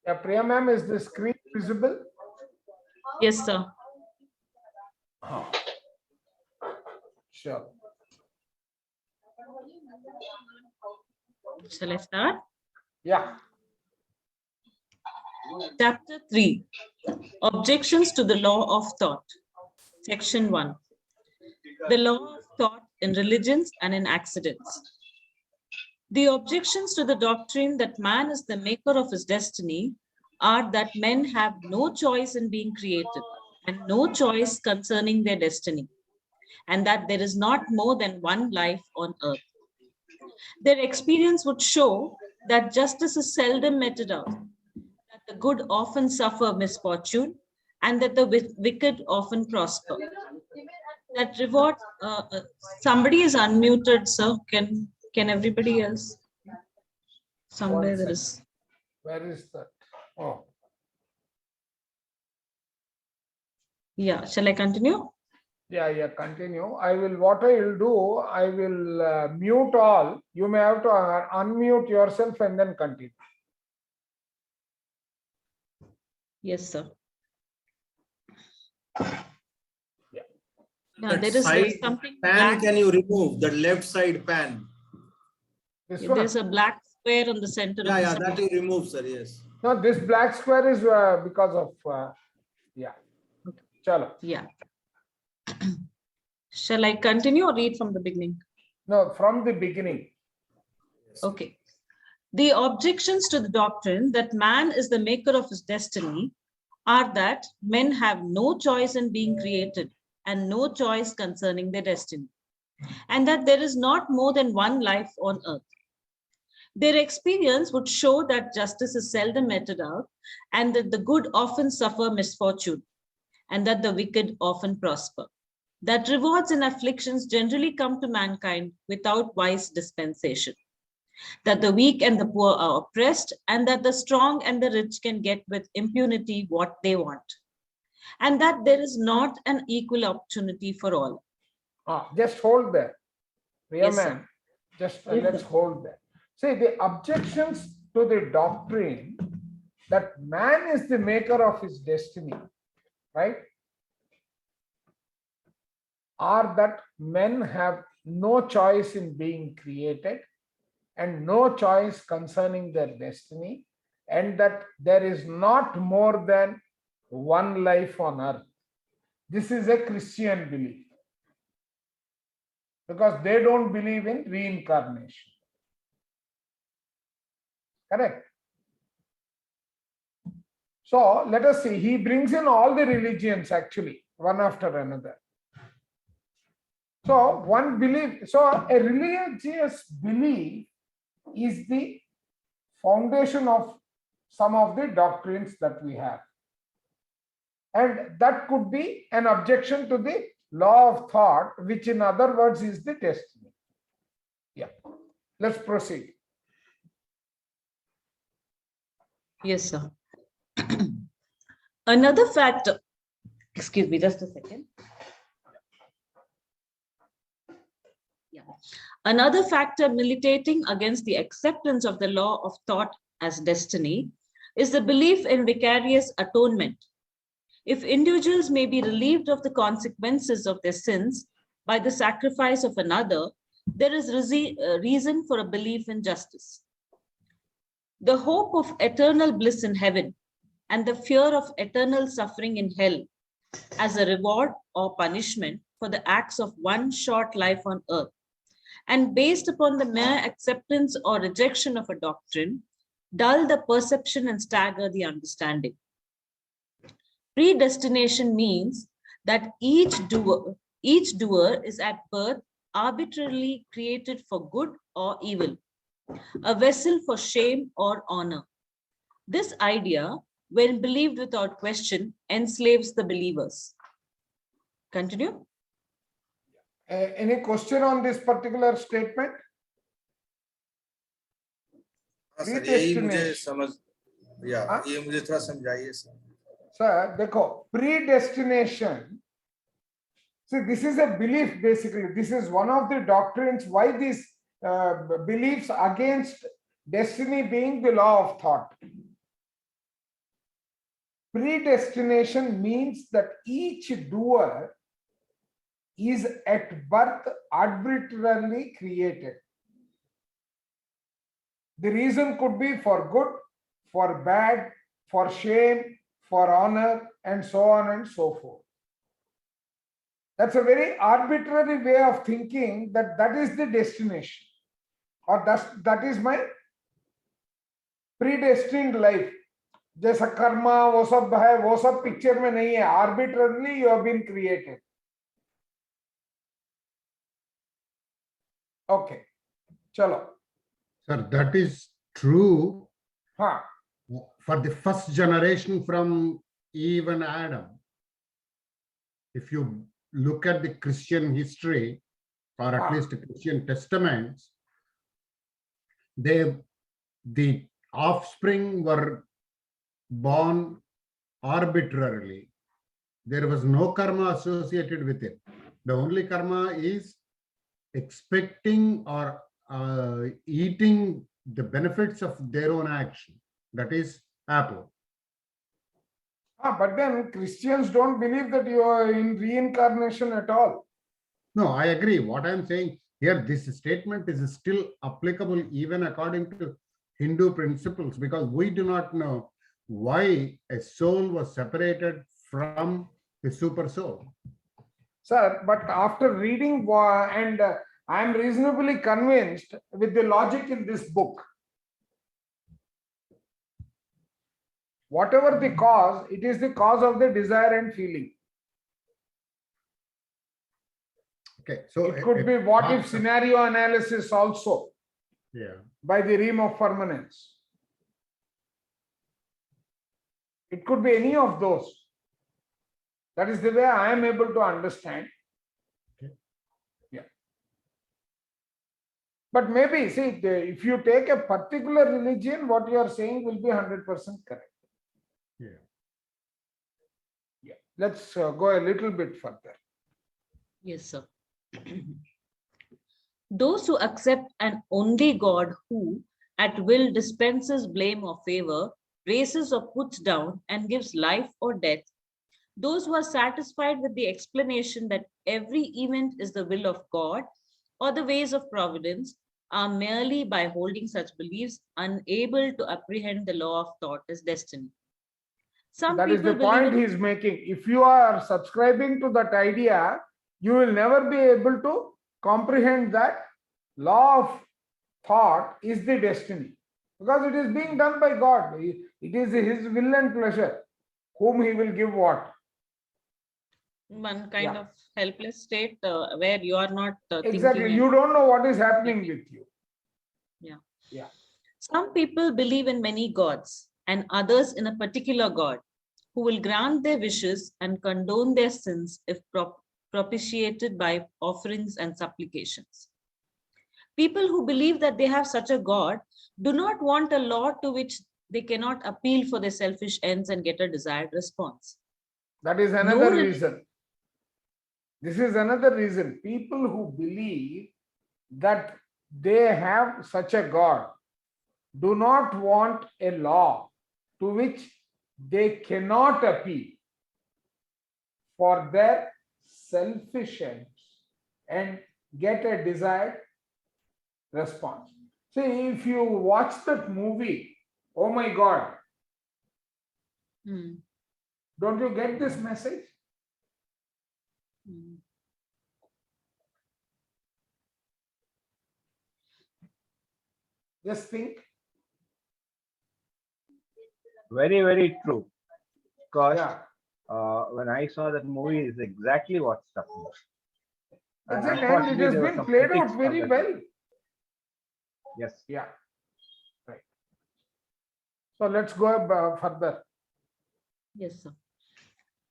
Yeah, Priya ma'am, is the screen visible? Yes, sir. Oh. Sure. Shall I start? Yeah. Chapter 3. Objections to the law of thought. Section 1. The law of thought in religions and in accidents. The objections to the doctrine that man is the maker of his destiny are that men have no choice in being created and no choice concerning their destiny, and that there is not more than one life on earth. Their experience would show that justice is seldom meted out, that the good often suffer misfortune, and that the wicked often prosper. That reward, somebody is unmuted, sir. Can everybody else? Somewhere there is. Where is that? Oh. Yeah, shall I continue? Yeah, continue. What I will do, I will mute all. You may have to unmute yourself and then continue. Yes, sir. Yeah. No, there is something pan black. Can you remove the left side pan? There's a black square on the center. Yeah, that you remove, sir. Yes. No, this black square is because of yeah. Chalo. Yeah. Shall I continue or read from the beginning? No, from the beginning. Okay. The objections to the doctrine that man is the maker of his destiny are that men have no choice in being created and no choice concerning their destiny, and that there is not more than one life on earth. Their experience would show that justice is seldom meted out, and that the good often suffer misfortune, and that the wicked often prosper. That rewards and afflictions generally come to mankind without wise dispensation. That the weak and the poor are oppressed, and that the strong and the rich can get with impunity what they want. And that there is not an equal opportunity for all. Just hold there. Yes, man, just Yes, let's sir. hold there. See, the objections to the doctrine that man is the maker of his destiny, right, are that men have no choice in being created and no choice concerning their destiny, and that there is not more than one life on earth. This is a Christian belief, because they don't believe in reincarnation. Correct? So let us see, he brings in all the religions actually, one after another. So one belief, so a religious belief is the foundation of some of the doctrines that we have. And that could be an objection to the law of thought, which in other words is the destiny. Yeah, let's proceed. Yes, sir. Another factor, excuse me, just a second. Yeah. Another factor militating against the acceptance of the law of thought as destiny is the belief in vicarious atonement. If individuals may be relieved of the consequences of their sins by the sacrifice of another, there is reason for a belief in justice. The hope of eternal bliss in heaven and the fear of eternal suffering in hell as a reward or punishment for the acts of one short life on earth, and based upon the mere acceptance or rejection of a doctrine, dull the perception and stagger the understanding. Predestination means that each doer is at birth arbitrarily created for good or evil, a vessel for shame or honor. This idea, when believed without question, enslaves the believers. Continue. Any question on this particular statement? Sir, देखो, predestination. See, this is a belief basically. This is one of the doctrines why this beliefs against destiny being the law of thought. Predestination means that each doer is at birth arbitrarily created. The reason could be for good, for bad, for shame, for honor, and so on and so forth. That's a very arbitrary way of thinking that that is the destination, or that is my predestined life. जैसा कर्मा वो सब है, वो सब picture में नहीं है. Arbitrarily you have been created. Okay, chalo. Sir, that is true Huh. for the first generation from Eve and Adam. If you look at the Christian history, or at least the Christian testaments, the offspring were born arbitrarily. There was no karma associated with it. The only karma is expecting or eating the benefits of their own action. That is apple. But then Christians don't believe that you are in reincarnation at all. No, I agree. What I'm saying here, this statement is still applicable even according to Hindu principles, because we do not know why a soul was separated from the super soul. Sir, but after reading, and I am reasonably convinced with the logic in this book. Whatever the cause, it is the cause of the desire and feeling. Okay, so it could be what if scenario analysis also, by the realm of permanence. It could be any of those. That is the way I am able to understand. Okay. Yeah. But maybe, see, if you take a particular religion, what you are saying will be 100% correct. Yeah. Let's go a little bit further. Yes, sir. Those who accept an only God who at will dispenses blame or favor, raises or puts down, and gives life or death, those who are satisfied with the explanation that every event is the will of God or the ways of providence, are merely by holding such beliefs unable to apprehend the law of thought as destiny. Some that is the people point believe he is making. If you are subscribing to that idea, you will never be able to comprehend that law of thought is the destiny, because it is being done by God. It is his will and pleasure, whom he will give what. one kind of helpless state where you are not Exactly. thinking. You don't know what is happening with you. Yeah. Some people believe in many gods and others in a particular God who will grant their wishes and condone their sins if propitiated by offerings and supplications. People who believe that they have such a God do not want a law to which they cannot appeal for their selfish ends and get a desired response. That is another reason. This is another reason. People who believe that they have such a God do not want a law to which they cannot appeal for their selfish ends and get a desired response. See, if you watch that movie, oh my God, don't you get this message? Just think. Very, very true. Because when I saw that movie, is exactly what struck me. Exactly, and it has been played out very well. Yes. Yeah. Right. So let's go further. Yes, sir.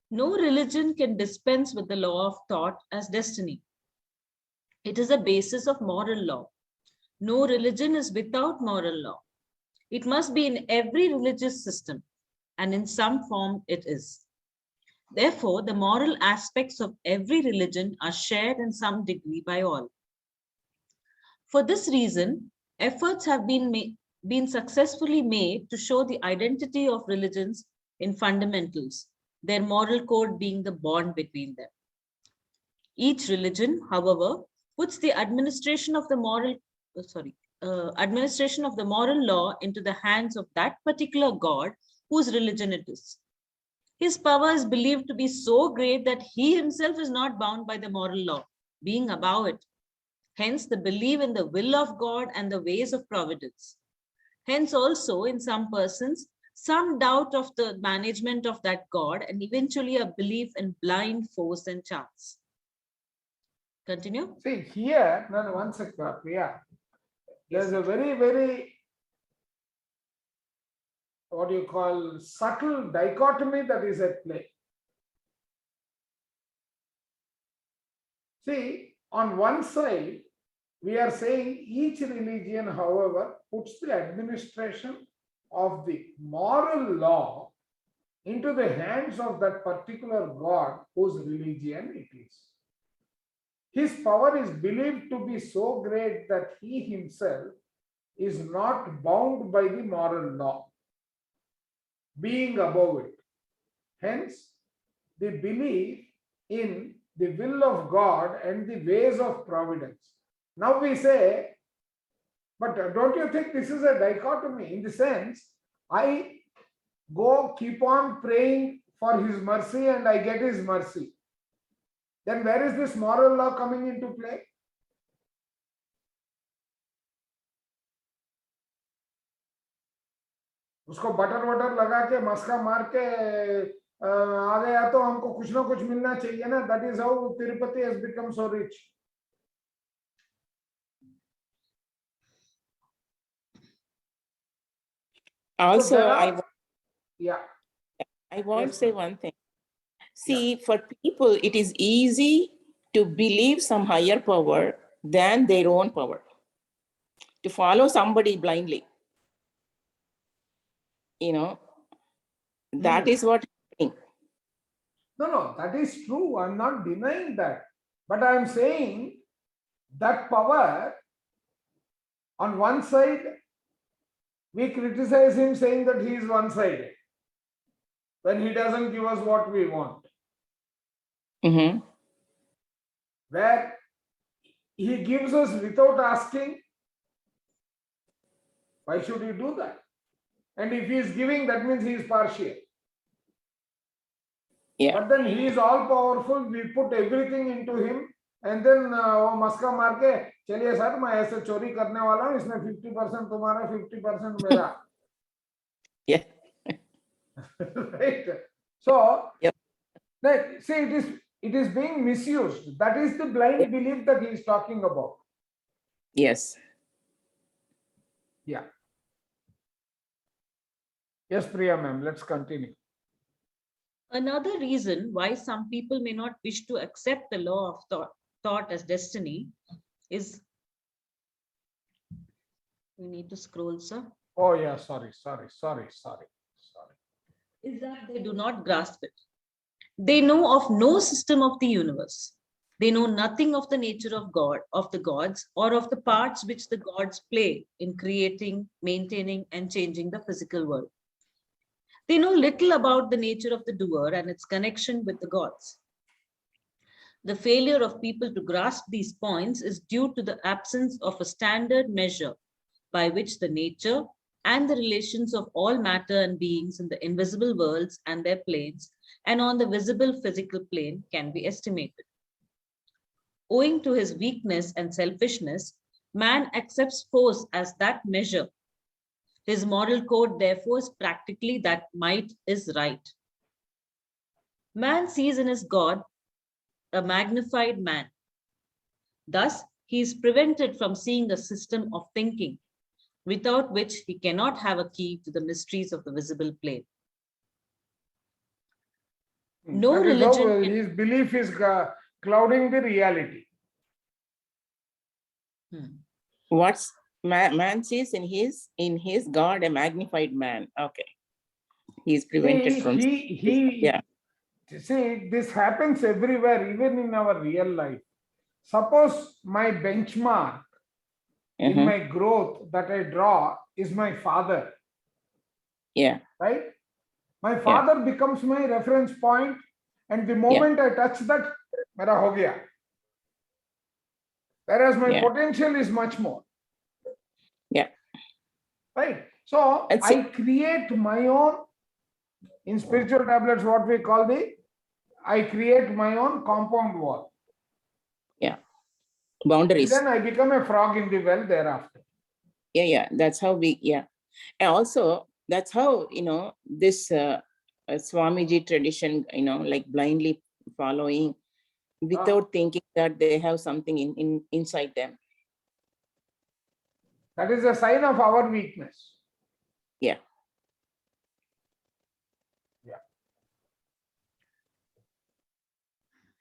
No religion can dispense with the law of thought as destiny. It is a basis of moral law. No religion is without moral law. It must be in every religious system, and in some form it is. Therefore, the moral aspects of every religion are shared in some degree by all. For this reason, efforts have been successfully made to show the identity of religions in fundamentals, their moral code being the bond between them. Each religion, however, puts the administration of the moral law into the hands of that particular God whose religion it is. His power is believed to be so great that he himself is not bound by the moral law, being above it. Hence, the belief in the will of God and the ways of providence. Hence, also, in some persons, some doubt of the management of that God and eventually a belief in blind force and chance. Continue. See, here, no, one second, Priya. There's a very, very, what do you call, subtle dichotomy that is at play. See, on one side, we are saying each religion, however, puts the administration of the moral law into the hands of that particular God whose religion it is. His power is believed to be so great that he himself is not bound by the moral law, being above it. Hence, the belief in the will of God and the ways of providence. Now we say, but don't you think this is a dichotomy in the sense, I go keep on praying for his mercy and I get his mercy. Then where is this moral law coming into play? उसको butter water लगा के मस्का मार के आ गया तो हमको कुछ ना कुछ मिलना चाहिए ना. That is how Tirupati has become so rich. Also, So I want Yes, to say ma'am. one thing. See, for people, it is easy to believe some higher power than their own power, to follow somebody blindly. You know, that is what happening. No, that is true. I'm not denying that. But I'm saying that power, on one side, we criticize him saying that he is one-sided when he doesn't give us what we want. Mhm. Where he gives us without asking, why should he do that? And if he is giving, that means he is partial. Yeah. But then he is all powerful. We put everything into him, and then वो मस्का मार के चलिए sir मैं ऐसे चोरी करने वाला हूँ, इसमें 50% तुम्हारा 50% मेरा. Yeah. Right? So, Yep. right, see, it is being misused. That is the blind belief that he is talking about. Yes. Yeah. Yes, Priya ma'am, let's continue. Another reason why some people may not wish to accept the law of thought as destiny is, we need to scroll, sir, Oh yeah, sorry. is that they do not grasp it. They know of no system of the universe. They know nothing of the nature of God, of the gods, or of the parts which the gods play in creating, maintaining, and changing the physical world. They know little about the nature of the doer and its connection with the gods. The failure of people to grasp these points is due to the absence of a standard measure by which the nature and the relations of all matter and beings in the invisible worlds and their planes and on the visible physical plane can be estimated. Owing to his weakness and selfishness, man accepts force as that measure. His moral code, therefore, is practically that might is right. Man sees in his God a magnified man. Thus, he is prevented from seeing a system of thinking, without which he cannot have a key to the mysteries of the visible plane. No That is how religion. his belief is clouding the reality. What's man sees in his God a magnified man. Okay. He is prevented from. Yeah. See, this happens everywhere, even in our real life. Suppose my benchmark in Mhm. my growth that I draw is my father, Yeah. right? My father becomes my reference point, and the moment I touch that, mera ho gaya. Whereas my Yeah. potential is much more, Yeah. right? So And I create my own, in spiritual tablets, what we call I create my own compound wall. And boundaries. then I become a frog in the well thereafter. Yeah. That's how and also that's how, this Swamiji tradition, like blindly following without thinking that they have something inside them. That is a sign of our weakness. Yeah.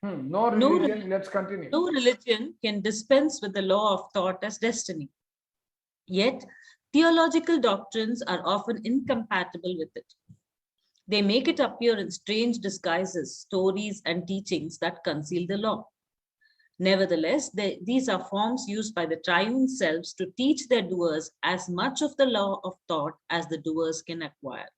No No religion. Let's continue. No religion can dispense with the law of thought as destiny. Yet, theological doctrines are often incompatible with it. They make it appear in strange disguises, stories, and teachings that conceal the law. Nevertheless, these are forms used by the triune selves to teach their doers as much of the law of thought as the doers can acquire.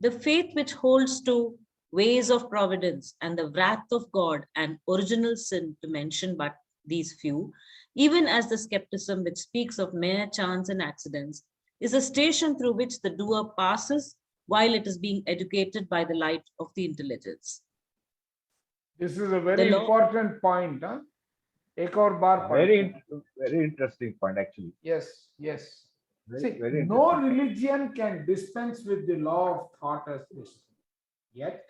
The faith which holds to ways of providence and the wrath of God and original sin, to mention but these few, even as the skepticism which speaks of mere chance and accidents, is a station through which the doer passes while it is being educated by the light of the intelligence. This is a very law- important point. Huh? Ek aur bar point. Very interesting point, actually. Yes, yes. See, Very no interesting. religion can dispense with the law of thought as destiny. Yet,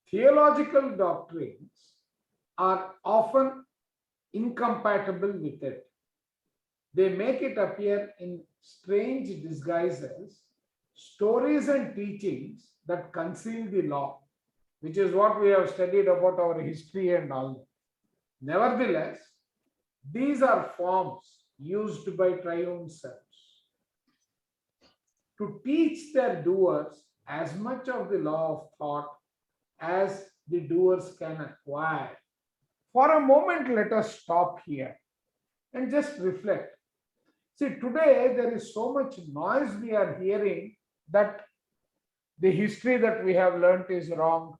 theological doctrines are often incompatible with it. They make it appear in strange disguises, stories and teachings that conceal the law, which is what we have studied about our history and all. Nevertheless, these are forms used by triune selves to teach their doers as much of the law of thought as the doers can acquire. For a moment, let us stop here and just reflect. See, today there is so much noise we are hearing that the history that we have learnt is wrong,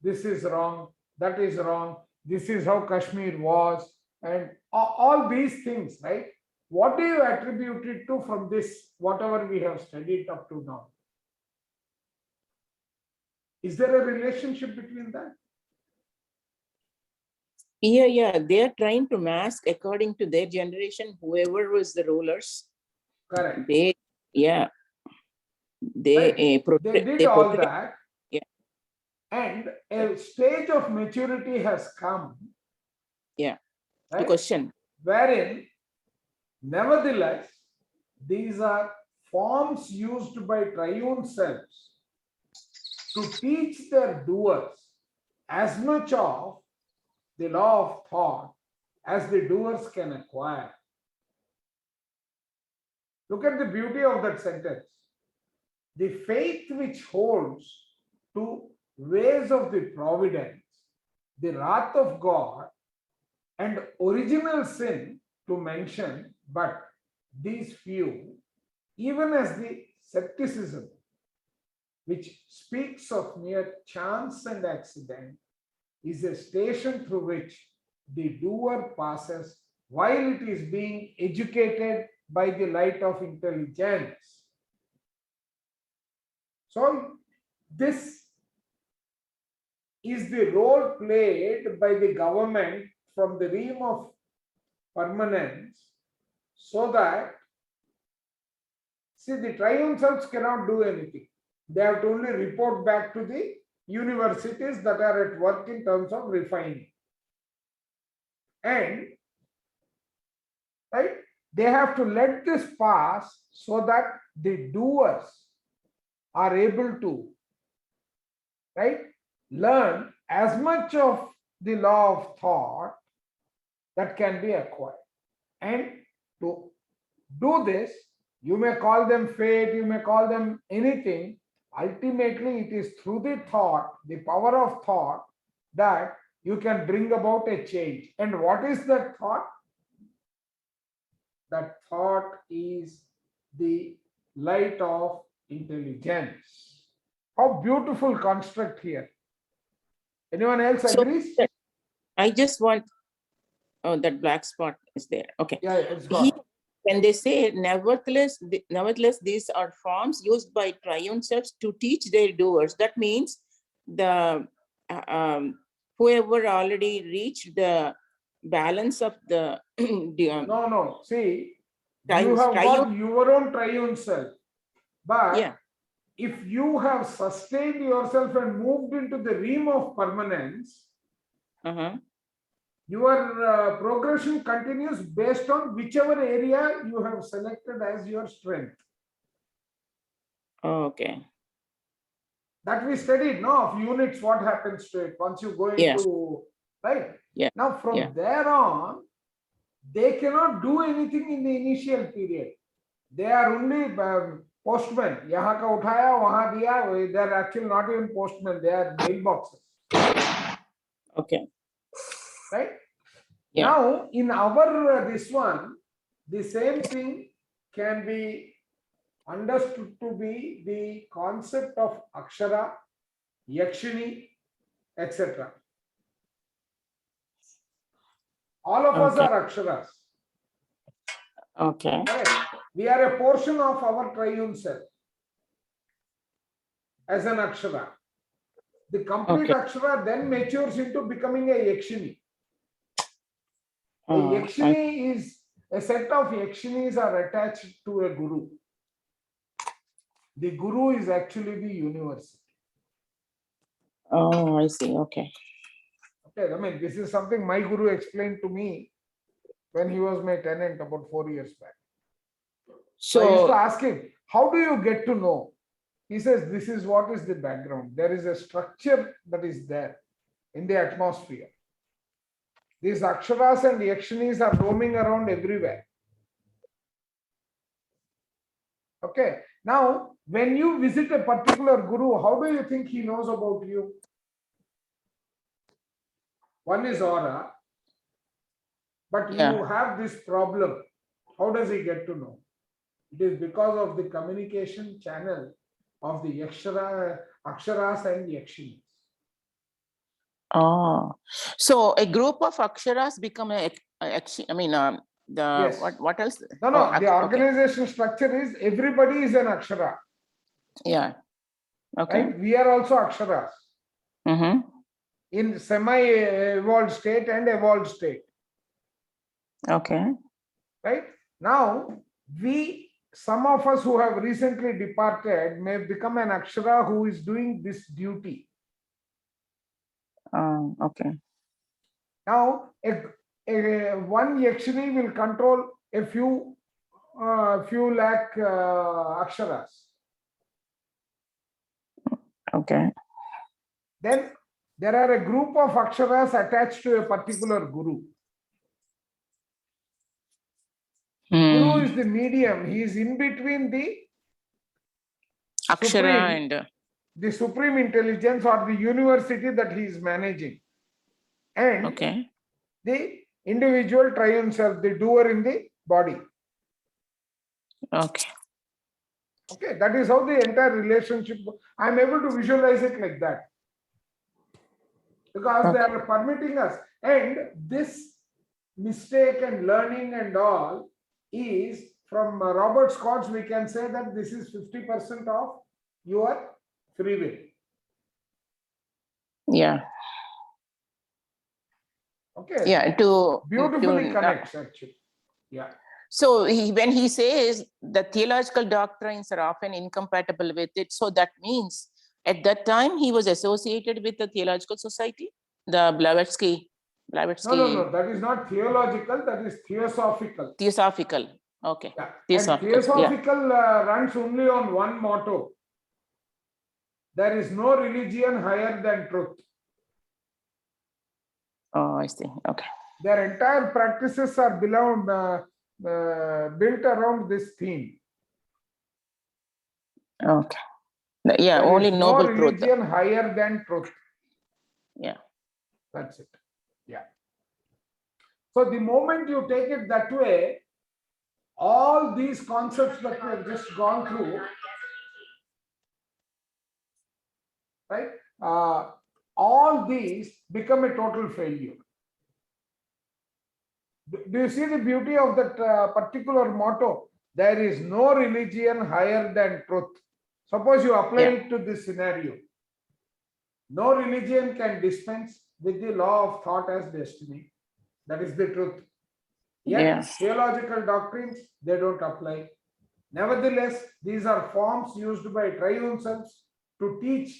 this is wrong, that is wrong, this is how Kashmir was, and all these things, right? What do you attribute it to from this, whatever we have studied up to now? Is there a relationship between that? Yeah. They are trying to mask according to their generation, whoever was the rulers. Correct. They Right. They did all that. Yeah. And a stage of maturity has come. Yeah. Right? To question. Wherein, nevertheless, these are forms used by triune selves to teach their doers as much of the law of thought as the doers can acquire. Look at the beauty of that sentence. The faith which holds to ways of the providence, the wrath of God, and original sin, to mention but these few, even as the skepticism which speaks of mere chance and accident, is a station through which the doer passes while it is being educated by the light of intelligence. So, this is the role played by the government from the realm of permanence, so that, see, the triune selves cannot do anything. They have to only report back to the universities that are at work in terms of refining. And right, they have to let this pass so that the doers are able to, right, learn as much of the law of thought that can be acquired. And to do this, you may call them fate, you may call them anything. Ultimately, it is through the thought, the power of thought, that you can bring about a change. And what is that thought? that thought is the light of intelligence. How beautiful construct here. Anyone else So agrees? I just want, oh, that black spot is there. Okay. Yeah, it's gone. When they say nevertheless, these are forms used by triune selves to teach their doers. That means the whoever already reached the balance of the No. See, you triune, have got your own triune self. But yeah. if you have sustained yourself and moved into the realm of permanence, your progression continues based on whichever area you have selected as your strength. Okay. That we studied, no, of units, what happens to it once you go into, right? Yeah. Now, from there on, they cannot do anything in the initial period. They are only postmen. Yahan ka uthaya, wahan diya. They are actually not even postmen. They are mailboxes. Okay. Right? Yeah. Now, in our this one, the same thing can be understood to be the concept of akshara, yakshini, etc. All of us are aksharas. Okay. Correct? We are a portion of our triune self as an akshara. The complete akshara then matures into becoming a yakshini. A yakshini is a set of yakshinis are attached to a guru. The guru is actually the university. Oh, I see. Okay. Okay, I mean, this is something my guru explained to me when he was my tenant about 4 years back. So I used to ask him, how do you get to know? He says, this is what is the background. There is a structure that is there in the atmosphere. These aksharas and yakshinis are roaming around everywhere. Okay. Now, when you visit a particular guru, how do you think he knows about you? One is aura, but you have this problem. How does he get to know? It is because of the communication channel of the aksharas and yakshinis. Oh, so a group of aksharas become Yes. what else? No, the organization structure is everybody is an akshara. Yeah. Okay. Right? We are also aksharas. In semi-evolved state and evolved state. Okay. Right? Now, some of us who have recently departed may become an akshara who is doing this duty. Okay. Now, one yakshini will control a few lakh aksharas. Okay. Then there are a group of aksharas attached to a particular guru. Guru is the medium. He is in between the akshara and the supreme intelligence or the university that he is managing, and the individual triune self, the doer in the body. Okay. Okay, that is how the entire relationship. I am able to visualize it like that because they are permitting us, and this mistake and learning and all is from Robert Scott. We can say that this is 50% of your free will. Yeah. Okay. Yeah. Beautifully connects actually. Yeah. So when he says the theological doctrines are often incompatible with it, so that means at that time he was associated with the theological society, the Blavatsky. No, that is not theological, that is theosophical. Theosophical. Okay. Yeah. Theosophical. And theosophical runs only on one motto. There is no religion higher than truth. Oh, I see. Okay. Their entire practices are built around this theme. Okay. Yeah, there only is noble no truth. religion higher than truth. Yeah. That's it. Yeah. So the moment you take it that way, these concepts that we have just gone through, right? All these become a total failure. Do you see the beauty of that particular motto? There is no religion higher than truth. Suppose you apply it to this scenario. No religion can dispense with the law of thought as destiny. That is the truth. Yet, Yes. theological doctrines, they don't apply. Nevertheless, these are forms used by triune selves to teach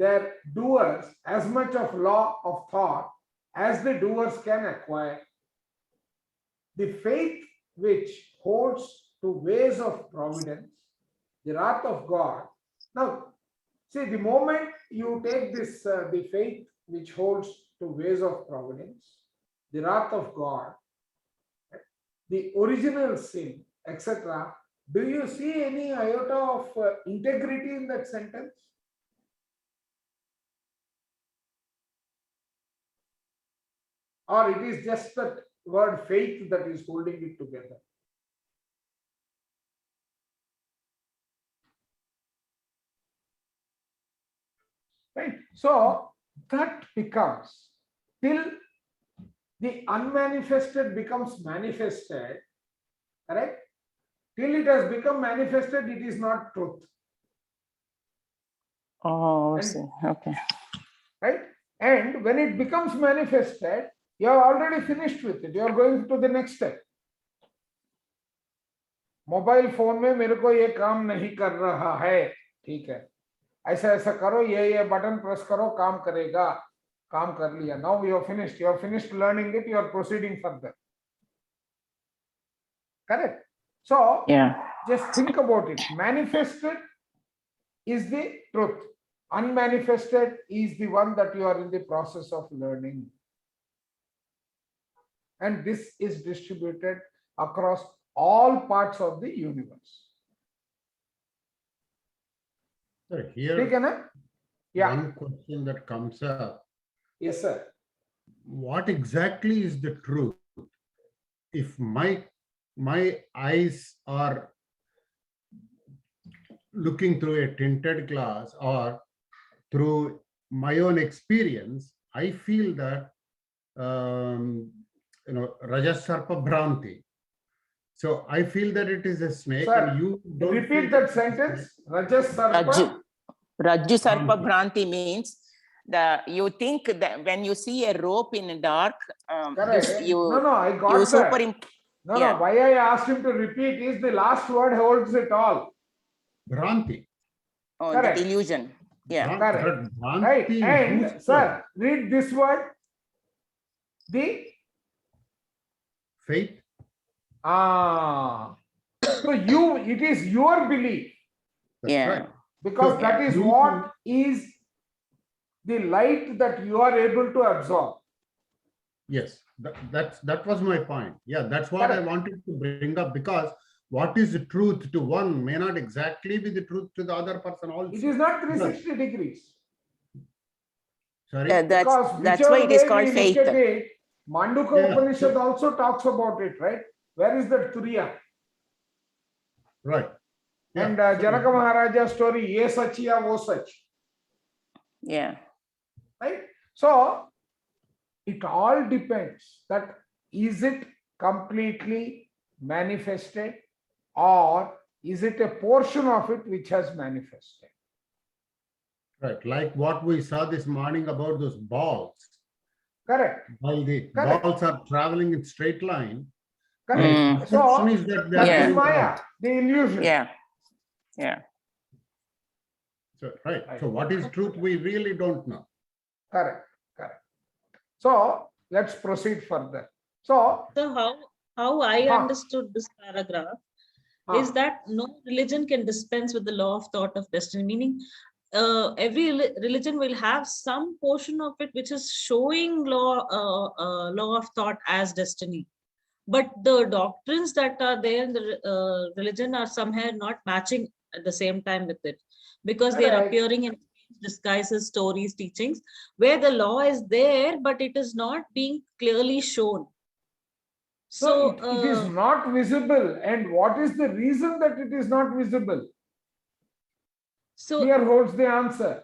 their doers as much of law of thought as the doers can acquire. The faith which holds to ways of providence, the wrath of God. Now, see, the moment you take this, the faith which holds to ways of providence, the wrath of God, the original sin, etc., do you see any iota of integrity in that sentence? Or it is just that word faith that is holding it together? Right? So that becomes, till the unmanifested becomes manifested, correct? Till it has become manifested, it is not truth. Oh, I And- see. Okay. Right? And when it becomes manifested, you have already finished with it. You are going to the next step. Mobile phone में मेरे को ये काम नहीं कर रहा है, ठीक है, ऐसा ऐसा करो, ये बटन प्रेस करो, काम करेगा, काम कर लिया. Now you have finished learning it, you are proceeding further. Correct? So Yeah. just think about it. Manifested is the truth. Unmanifested is the one that you are in the process of learning. And this is distributed across all parts of the universe. So ठीक here, है ना? Yeah. one question that comes up, Yes, sir. what exactly is the truth? If my eyes are looking through a tinted glass or through my own experience, I feel that Rajas Sarpa Bhranti. So I feel that it is a snake. Sir, and you don't repeat feel that it is a sentence. snake. Rajas Sarpa. Rajju Sarpa Bhranti. Bhranti means you think that when you see a rope in the dark, Correct. you No, I you got that. superimp. No, yeah. why I asked him to repeat is the last word holds it all. Bhranti. Oh, Correct. that illusion. Yeah. Correct. Bhranti Right. in And whose sir, term? read this word. The Faith. So it is your belief, That's Yeah. right. because So, that is you- what is the light that you are able to absorb. Yes, that was my point. Yeah, that's what I Correct. wanted to bring up, because what is the truth to one may not exactly be the truth to the other person also. It is not 360 degrees. Sorry. Yeah, Because that's why it is whichever called way we faith. look at it, Mandukya Yeah. Upanishad also talks about it, right? Where is that Turiya? Right. Yeah. And So- Janaka Maharaja's story, ye sachiya wo sach, Yeah. right? So it all depends that is it completely manifested or is it a portion of it which has manifested? Right. Like what we saw this morning about those balls. Correct. While the Correct. balls are traveling in straight line, Correct. Mm. So perception is that they are that is going Maya, down. the illusion. Yeah. Yeah. So, right. Right. So what is truth? We really don't know. Correct. So let's proceed further. So So how I Huh. understood this paragraph uh, is that no religion can dispense with the law of thought of destiny, meaning every religion will have some portion of it which is showing law of thought as destiny, but the doctrines that are there in the religion are somehow not matching at the same time with it, because they are Correct. appearing in disguises, stories, teachings, where the law is there but it is not being clearly shown. So it is So, not visible. And what is the reason that it is not visible? so Here holds the answer.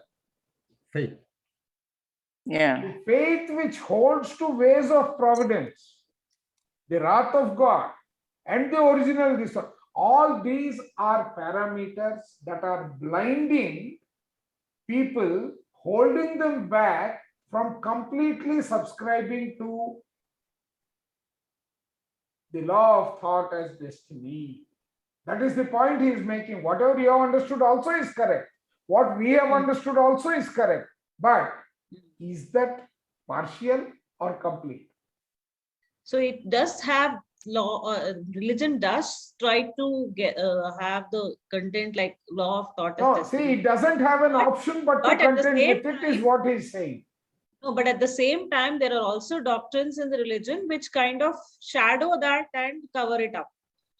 Faith. Yeah. The faith which holds to ways of providence, the wrath of God, and the original this. All these are parameters that are blinding people, holding them back from completely subscribing to the law of thought as destiny. That is the point he is making. Whatever you have understood also is correct. What we have understood also is correct. But is that partial or complete? so it does have law, religion does try to get have the content like law of thought as No, see, destiny. it doesn't have an option but to but at the contend same with it is time- what he is saying. No, but at the same time, there are also doctrines in the religion which kind of shadow that and cover it up.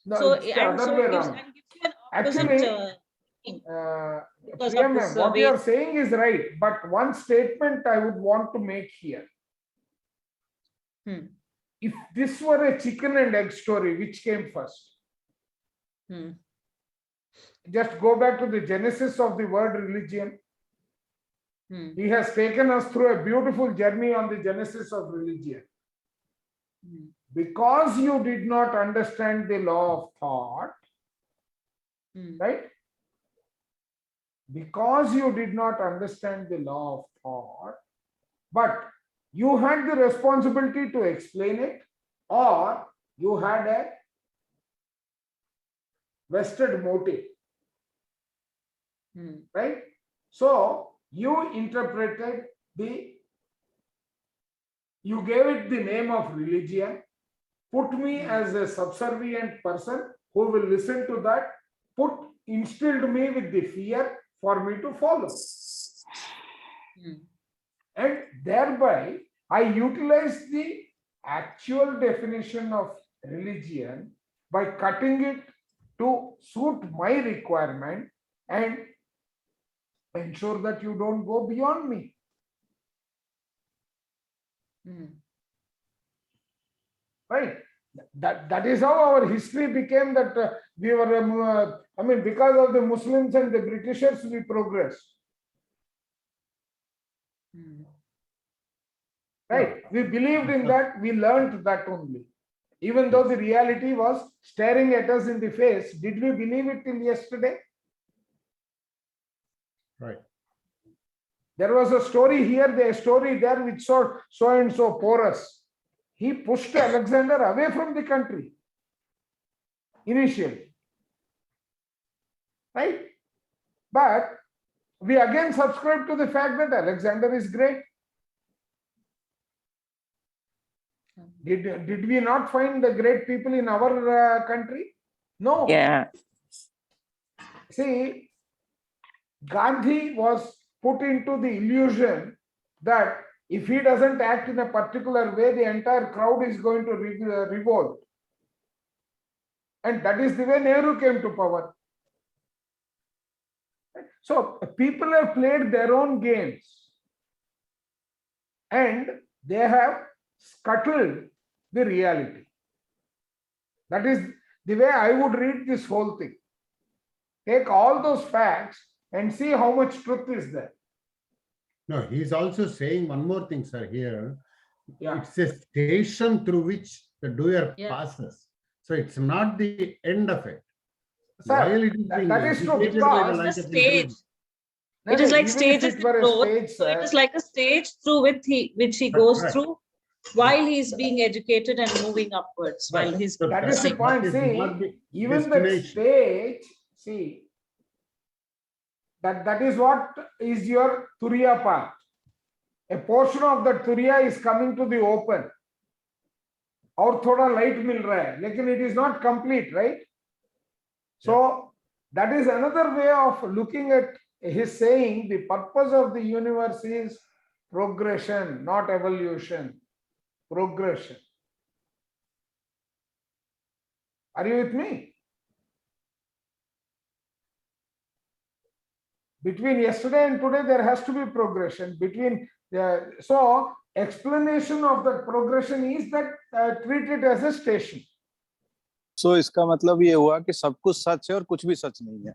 No, So, it's the and so other way it gives, around. and gives you an Actually, opposite thing because of this PMM, what you way. are saying is right, but one statement I would want to make here. Hmm. If this were a chicken and egg story, which came first? Hmm. Just go back to the genesis of the word religion. Hmm. He has taken us through a beautiful journey on the genesis of religion. Hmm. Because you did not understand the law of thought, Hmm. right? Because you did not understand the law of thought, but you had the responsibility to explain it, or you had a vested motive, Hmm. right? So you interpreted you gave it the name of religion, put me as a subservient person who will listen to that, instilled me with the fear for me to follow. Hmm. And thereby, I utilize the actual definition of religion by cutting it to suit my requirement and ensure that you don't go beyond me. Hmm. Right? That is how our history became that we were, because of the Muslims and the Britishers, we progressed. Hmm. Right? We believed in that, we learned that only. Even though the reality was staring at us in the face, did we believe it till yesterday? Right. There was a story here, a story there which saw so and so porous. He pushed Alexander away from the country initially. Right? But we again subscribe to the fact that Alexander is great. Did we not find the great people in our country? No. Yeah. See, Gandhi was put into the illusion that if he doesn't act in a particular way, the entire crowd is going to revolt. And that is the way Nehru came to power. So people have played their own games and they have scuttled the reality. That is the way I would read this whole thing. Take all those facts and see how much truth is there. No, he's also saying one more thing, sir, here. Yeah. It's a station through which the doer Yeah. passes. So it's not the end of it. Sir, While it is being that is true agitated by the because light It's a of stage. intellect. It is like even if stages it in were a growth. stage, So it sir, is like a stage through which he That's goes right. through while he's being educated and moving upwards. While Right. he's So that is the progressing. point. is not See, the even that destination. stage, see, that is what is your Turiya part. A portion of that Turiya is coming to the open. और थोड़ा light मिल रहा है, लेकिन it is not complete, right? So that is another way of looking at his saying. The purpose of the universe is progression, not evolution. Progression. Are you with me? Between yesterday and today, there has to be progression. So explanation of that progression is that treat it as a station. So इसका मतलब ये हुआ कि सब कुछ सच है और कुछ भी सच नहीं है.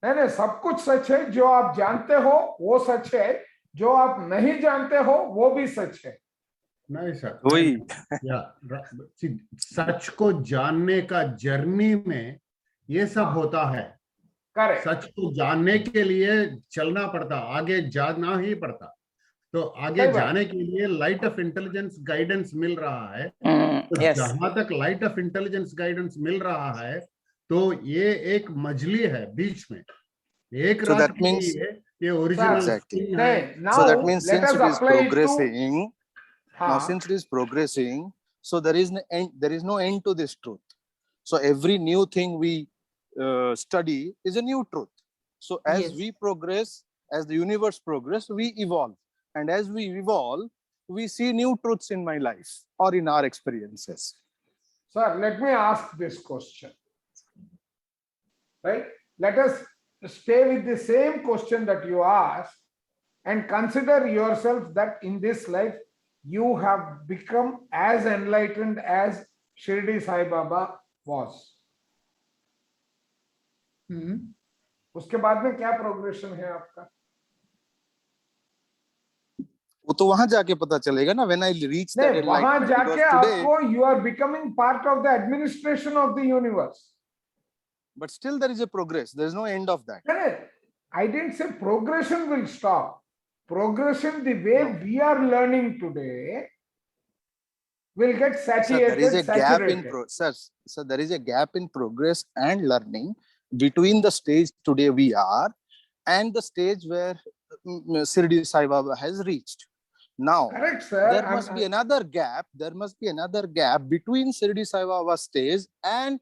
नहीं, सब कुछ सच है. जो आप जानते हो वो सच है, जो आप नहीं जानते हो वो भी सच है. नहीं सर, वही. सच को जानने का जर्नी में ये सब होता है. करेक्ट. सच को जानने के लिए चलना पड़ता, आगे जाना ही पड़ता. तो आगे सही बात. जाने के लिए लाइट ऑफ इंटेलिजेंस गाइडेंस मिल रहा है. तो Yes. जहां तक लाइट ऑफ इंटेलिजेंस गाइडेंस मिल रहा है, तो ये एक मजली है बीच में. एक So रात that के means- लिए ये ओरिजिनल Exactly. sin है. नहीं, now So that means let since us it is apply it to. progressing, now हाँ, since it is progressing, so there is no end. There is no end to this truth. So every new thing we study is a new truth. So as Yes. we progress, as the universe progress, we evolve, and as we evolve, we see new truths in my life or in our experiences. sir, let me ask this question. Right? Let us stay with the same question that you asked and consider yourself that in this life you have become as enlightened as Shirdi Sai Baba was. उसके बाद में क्या progression है आपका? वो तो वहां जाके पता चलेगा ना, when I reach that नहीं, वहां enlightenment, जाके because today, आपको you are becoming part of the administration of the universe. but still there is a progress. There is no end of that. Correct. I didn't say progression will stop. Progression, the way No. we are learning today, will get Sir, satiated, there is a gap in saturated. sir, there is a gap in progress and learning between the stage today we are and the stage where Shirdi Sai Baba has reached. Now, Correct, sir. there must be another gap. There must be another gap between Shirdi Sai Baba stage and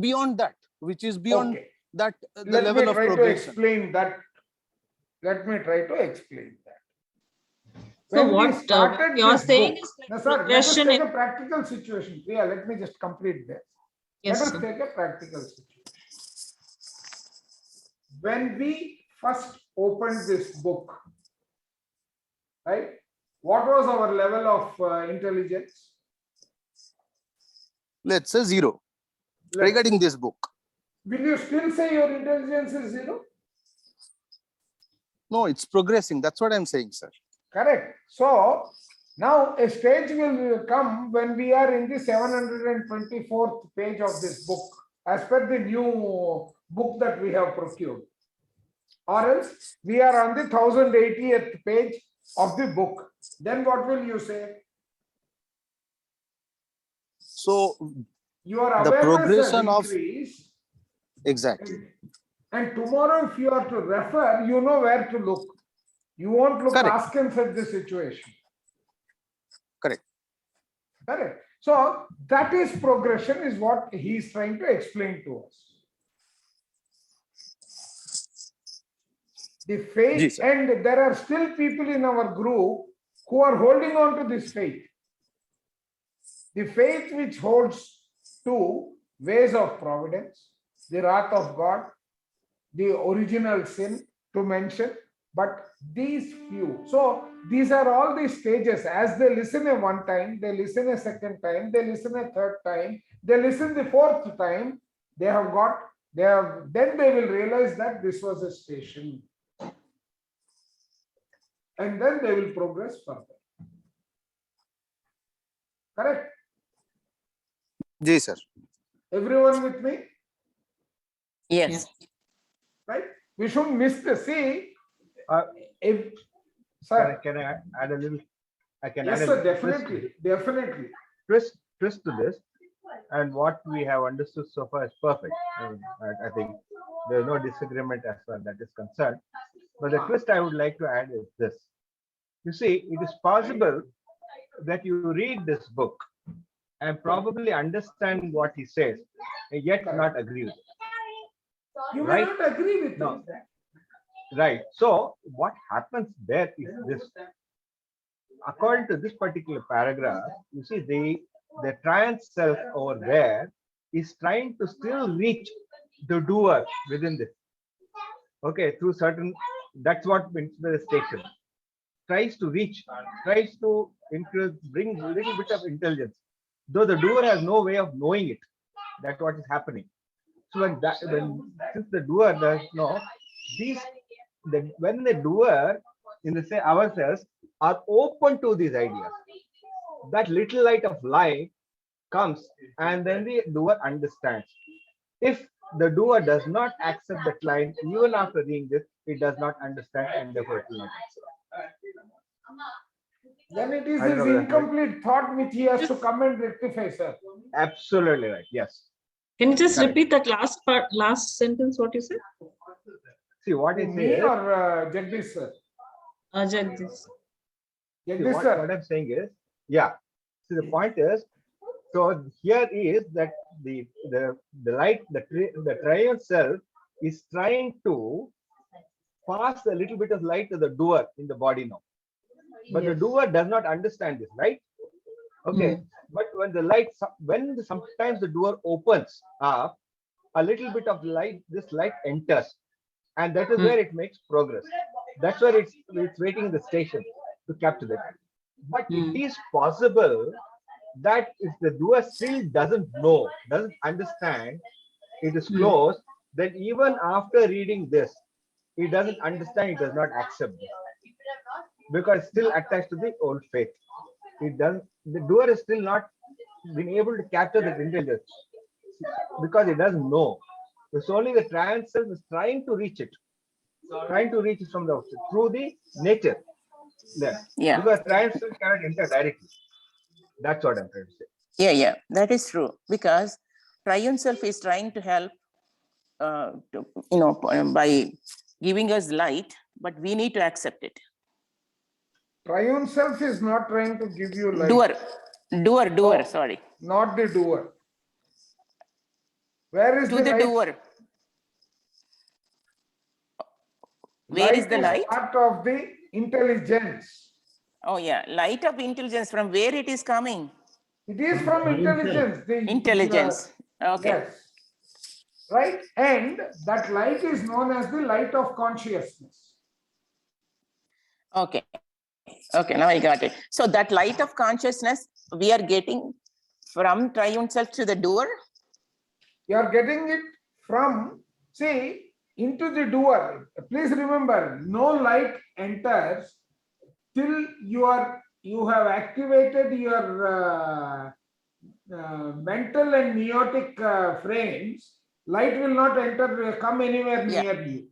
beyond that, which is beyond Okay. that the Let me level of try to progression. explain that. Let me try to explain that. So When we what started you're this saying book, is like now, sir, let us progression take in- a practical situation. Yeah, let me just complete this. Yes, Let us sir. take a practical situation. When we first opened this book, right, what was our level of intelligence? Let's say 0 Let's- regarding this book. Will you still say your intelligence is 0? No, it's progressing. That's what I'm saying, sir. Correct. So now a stage will come when we are in the 724th page of this book, as per the new book that we have procured. Or else we are on the 1080th page of the book. Then what will you say? So Your The awareness progression has of- increased. exactly. And tomorrow, if you are to refer, you know where to look. You won't look Correct. askance at the situation. Correct. Correct. So that is progression, is what he is trying to explain to us. The Ji, faith, sir. and there are still people in our group who are holding on to this faith. The faith which holds to ways of providence, the wrath of God, the original sin to mention, but these few. So these are all the stages. As they listen a one time, they listen a second time, they listen a third time, they listen the fourth time, then they will realize that this was a station. And then they will progress further. Correct? Ji, sir. Everyone with me? Yes. Right? We shouldn't miss the see. Uh, If sir, Can I add a little? I can yes, add a sir, little definitely, definitely. twist to this, and what we have understood so far is perfect. I think there is no disagreement as far as that is concerned. But the twist I would like to add is this. You see, it is possible that you read this book and probably understand what he says, and yet not agree with it. You may Right. not agree with No. it. Right. So what happens there is this. According to this particular paragraph, you see the triumph self over there is trying to still reach the doer within this. okay, through certain, that's what manifestation tries to reach, tries to increase, bring a little bit of intelligence, though the doer has no way of knowing it. That's what is happening. So since the doer does know these, when the doer in the say ourselves are open to these ideas, that little light of light comes, and then the doer understands. If the doer does not accept that line, even after reading this, it does not understand, and therefore it will not accept. Then it is I don't his know whether- incomplete thought which he has to come and rectify, sir. Absolutely right. Yes. Can you just Correct. repeat that last part, last sentence, what you said? See what it Me says. or Jagdish, sir? Jagdish. See, Jagdish, what sir. I'm saying is, yeah. See, the point is, so here is that the light, the triune self is trying to pass a little bit of light to the doer in the body now, but the Yes. doer does not understand this, right? Okay, but when the light, sometimes the doer opens up, a little bit of light, this light enters, and that is where it makes progress. That's where it's waiting in the station to capture that. But it is possible that if the doer still doesn't know, doesn't understand, it is closed, then even after reading this, he doesn't understand, he does not accept this. Because it's still attached to the old faith. It doesn't, the doer is still not been able to capture that intelligence because it doesn't know. It's only the trans self is trying to reach it, from the through the nature. There. Yeah. Because trans self cannot enter directly. That's what I'm trying to say. Yeah, that is true, because triune self is trying to help, by giving us light, but we need to accept it. Triune self is not trying to give you light. Doer, Oh. sorry. Not the doer. Where is To the the light? doer. Where is the light? Part of the intelligence. Oh yeah, light of intelligence, from where it is coming? It is from intelligence. Intelligence. Okay. Yes. Right? And that light is known as the light of consciousness. Okay, now I got it. So that light of consciousness we are getting from triune self to the doer? You are getting it from, see, into the doer. Please remember, no light enters till you have activated your mental and neotic frames. Light will not come anywhere near you.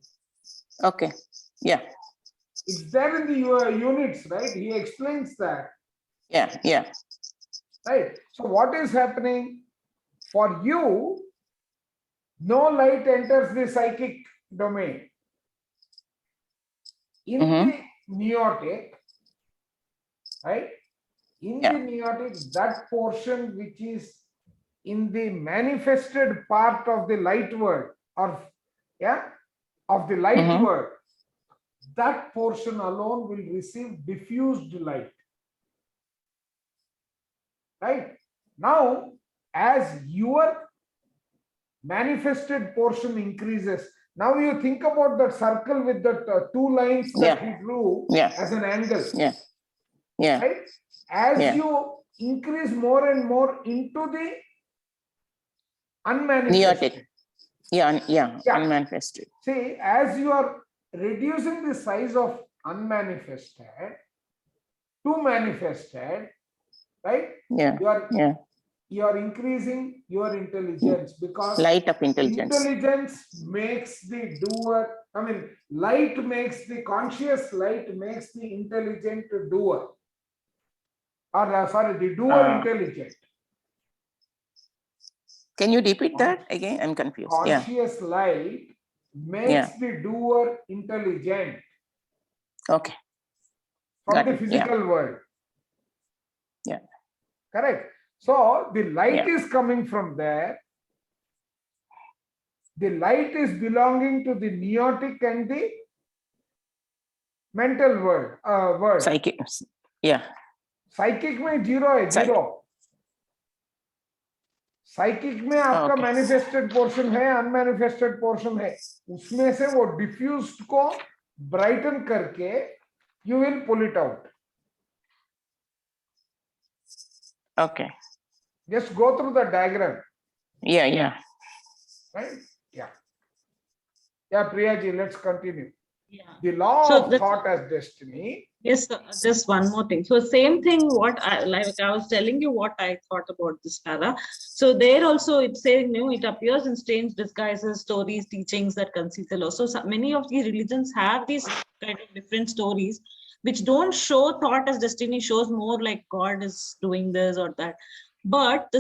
Okay, yeah. It's there in the units, right? He explains that. Yeah. Right. So what is happening for you? No light enters the psychic domain. In the neotic, right? In the neotic, that portion which is in the manifested part of the light world, of the light world, that portion alone will receive diffused light. Right? Now, as your manifested portion increases, now you think about that circle with the two lines that he drew as an angle. Yeah. Right? As you increase more and more into the unmanifested. Neotic. Unmanifested. See, as you are reducing the size of unmanifested to manifested, right? You are increasing your intelligence, because light of intelligence makes the doer, light makes the conscious light makes the intelligent doer. Or the doer intelligent. Can you repeat that again? I'm confused. Conscious light makes the doer intelligent. Okay. From the physical world. Yeah. Correct. So the light is coming from there. The light is belonging to the neotic and the mental world. Psychic. Psychic means zero. Psychic में आपका Okay. Manifested portion है, unmanifested portion है, उसमें से वो diffused को brighten करके you will pull it out. Okay. Just go through the diagram, Yeah, yeah. right? Yeah. Yeah, Priya ji, let's continue. Yeah. The law So of the- thought as destiny. Yes, sir. Just one more thing. So same thing, what I was telling you what I thought about this para. So there also it's saying, no, it appears in strange disguises, stories, teachings that conceal the law. So many of these religions have these kind of different stories, which don't show thought as destiny, shows more like God is doing this or that. But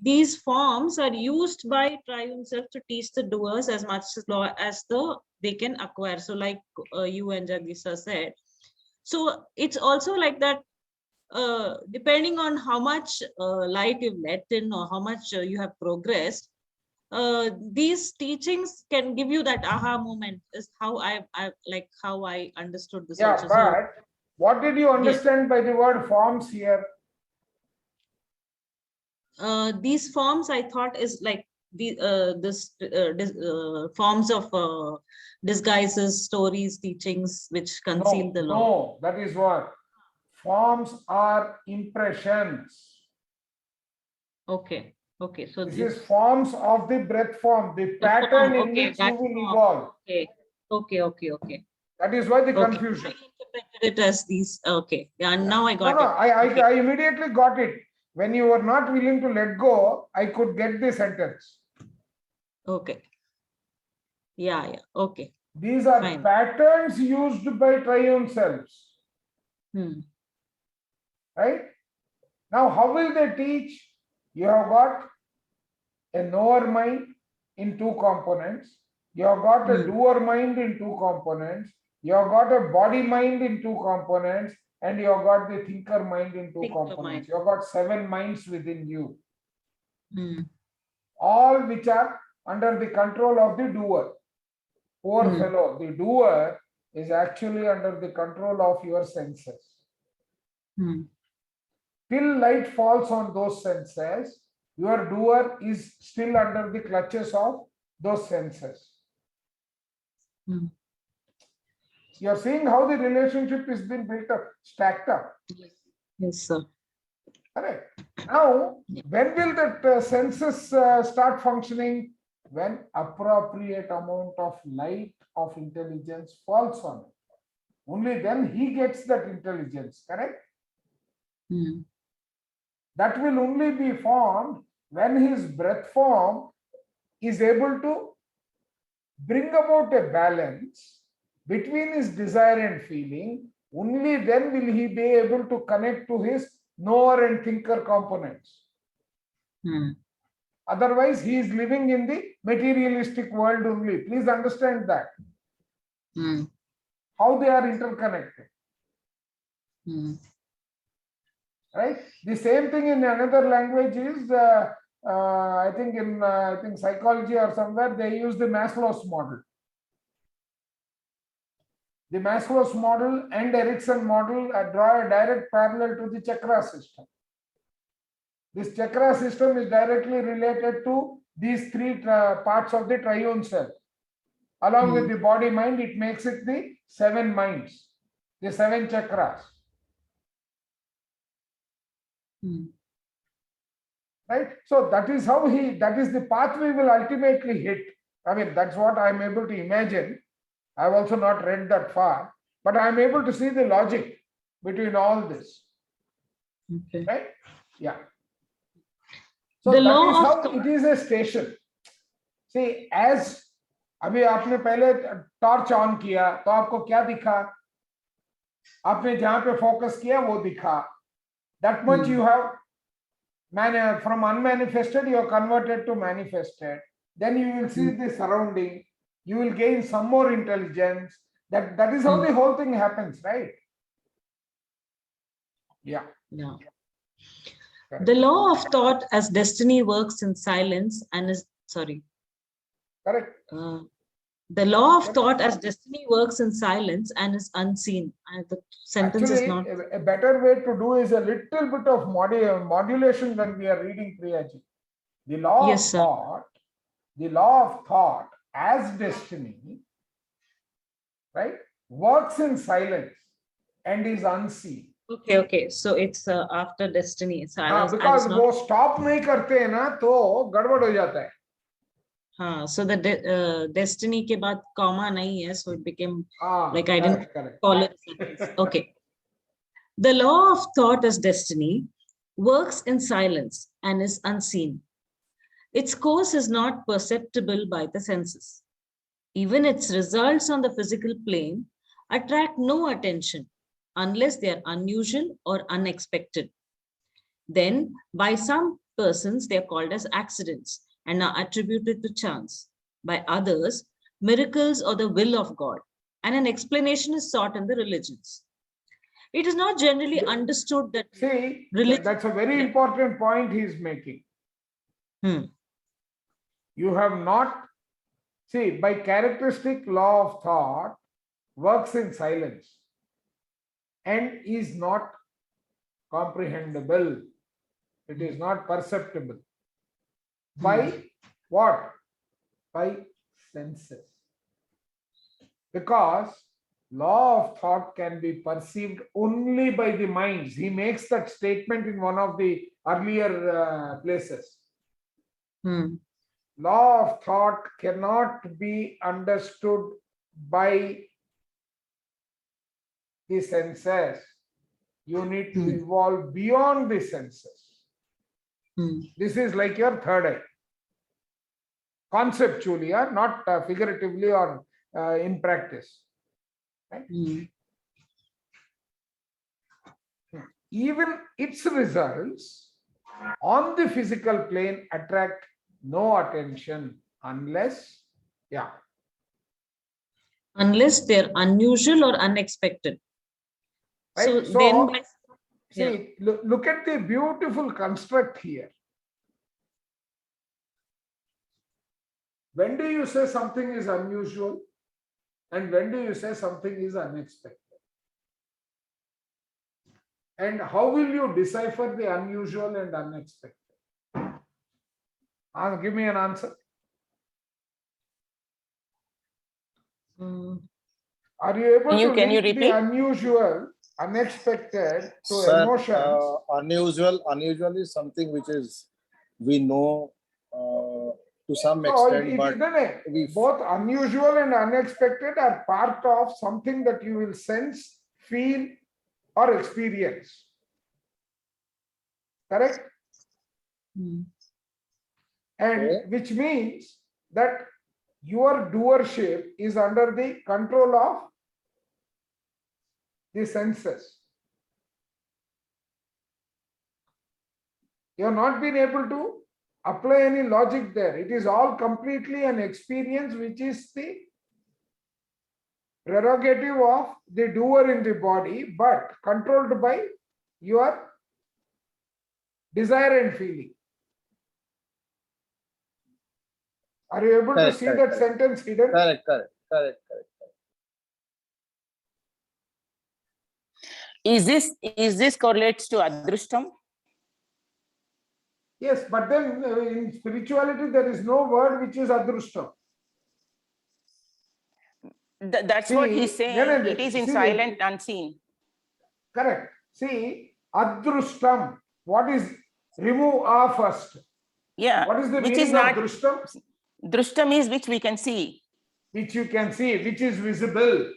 these forms are used by triune self to teach the doers as much law as they can acquire. So like you and Jagdisha said, so it's also like that, depending on how much light you've let in or how much you have progressed, these teachings can give you that aha moment, is how I understood this Yeah, also. So, but what did you understand by the word forms here? these forms I thought is like forms of disguises, stories, teachings which conceal the law. No, that is what. Forms are impressions. Okay. Okay. So This is forms of the breath form, the the pattern form, in okay, which you that will form. evolve. Okay. That is why the Okay. confusion. I interpreted it as these. Okay. Yeah. And now I No, got no, it. Okay. I immediately got it. When you were not willing to let go, I could get the sentence. Okay. Yeah. Okay. These are Fine. patterns used by triune selves, Hmm. right? Now, how will they teach? You have got a knower mind in two components. You have got a doer mind in two components. You have got a body mind in two components. And you have got the thinker mind in two Thinker components. mind. You have got 7 minds within you. Hmm. All which are under the control of the doer. Poor fellow, the doer is actually under the control of your senses. Hmm. Till light falls on those senses, your doer is still under the clutches of those senses. Hmm. You're seeing how the relationship is being built up, stacked up. Yes, sir. Correct. Now, when will that senses start functioning? When appropriate amount of light of intelligence falls on it. Only then he gets that intelligence, correct? Hmm. That will only be formed when his breath form is able to bring about a balance between his desire and feeling. Only then will he be able to connect to his knower and thinker components. Hmm. Otherwise, he is living in the materialistic world only. Please understand that. Hmm. How they are interconnected. Hmm. Right? The same thing in another language is, I think in psychology or somewhere, they use the Maslow's model. The Maslow's model and Erickson model draw a direct parallel to the chakra system. This chakra system is directly related to these 3 parts of the triune self. Along with the body mind, it makes it the 7 minds, the 7 chakras. Right? So that is how that is the path we will ultimately hit. I mean, that's what I'm able to imagine. I've also not read that far, but I'm able to see the logic between all this. Okay. Right? Yeah. So The that law is of how thought. it is a station. See, as अभी आपने पहले torch on किया तो आपको क्या दिखा? आपने जहां पे फोकस किया वो दिखा. That much you have from unmanifested you are converted to manifested. Then you will see the surrounding. You will gain some more intelligence. That is how the whole thing happens, right? Yeah. Yeah. Correct. The law of thought as destiny works in silence and is Correct. the law of thought as destiny works in silence and is unseen. The sentence is not. Actually, a better way to do is a little bit of modulation when we are reading Priyaji. The law Yes, of sir. thought, the law of thought as destiny, right, works in silence and is unseen. Okay, okay. So it's after destiny. So I was Because not. वो stop नहीं करते हैं ना तो गड़बड़ हो जाता है. So the destiny के बाद comma नहीं है, so it became like I didn't Correct. follow the sentence. Okay. The law of thought as destiny works in silence and is unseen. Its course is not perceptible by the senses. Even its results on the physical plane attract no attention unless they are unusual or unexpected. Then, by some persons, they are called as accidents and are attributed to chance. By others, miracles or the will of God, and an explanation is sought in the religions. It is not generally understood that See, religion. that's a very Yeah. important point he is making. You have not, see, by characteristic law of thought, works in silence and is not comprehensible. It is not perceptible. By what? By senses. Because law of thought can be perceived only by the minds. He makes that statement in one of the earlier places. Law of thought cannot be understood by the senses. You need to evolve beyond the senses. This is like your third eye. Conceptually, not figuratively or in practice. Right? Even its results on the physical plane attract no attention unless, unless they're unusual or unexpected. right? So then, see, look at the beautiful construct here. When do you say something is unusual? And when do you say something is unexpected? And how will you decipher the unusual and unexpected? Give me an answer. Are you able to can you link the repeat? unusual, unexpected to Sir, emotions? unusual is something which is we know to some No, extent, but we both unusual and unexpected are part of something that you will sense, feel, or experience. Correct? And which means that your doership is under the control of the senses. You have not been able to apply any logic there. It is all completely an experience which is the prerogative of the doer in the body, but controlled by your desire and feeling. Are you able to see that sentence hidden? Correct. Is this correlates to adrushtam? Yes, but then in spirituality there is no word which is adrushtam. That's what he's saying. It is in silent, unseen. Correct. See, adrushtam. What is remove a first? Yeah. What is the which meaning is not of drushtam? Drushtam is which we can see. Which you can see, which is visible.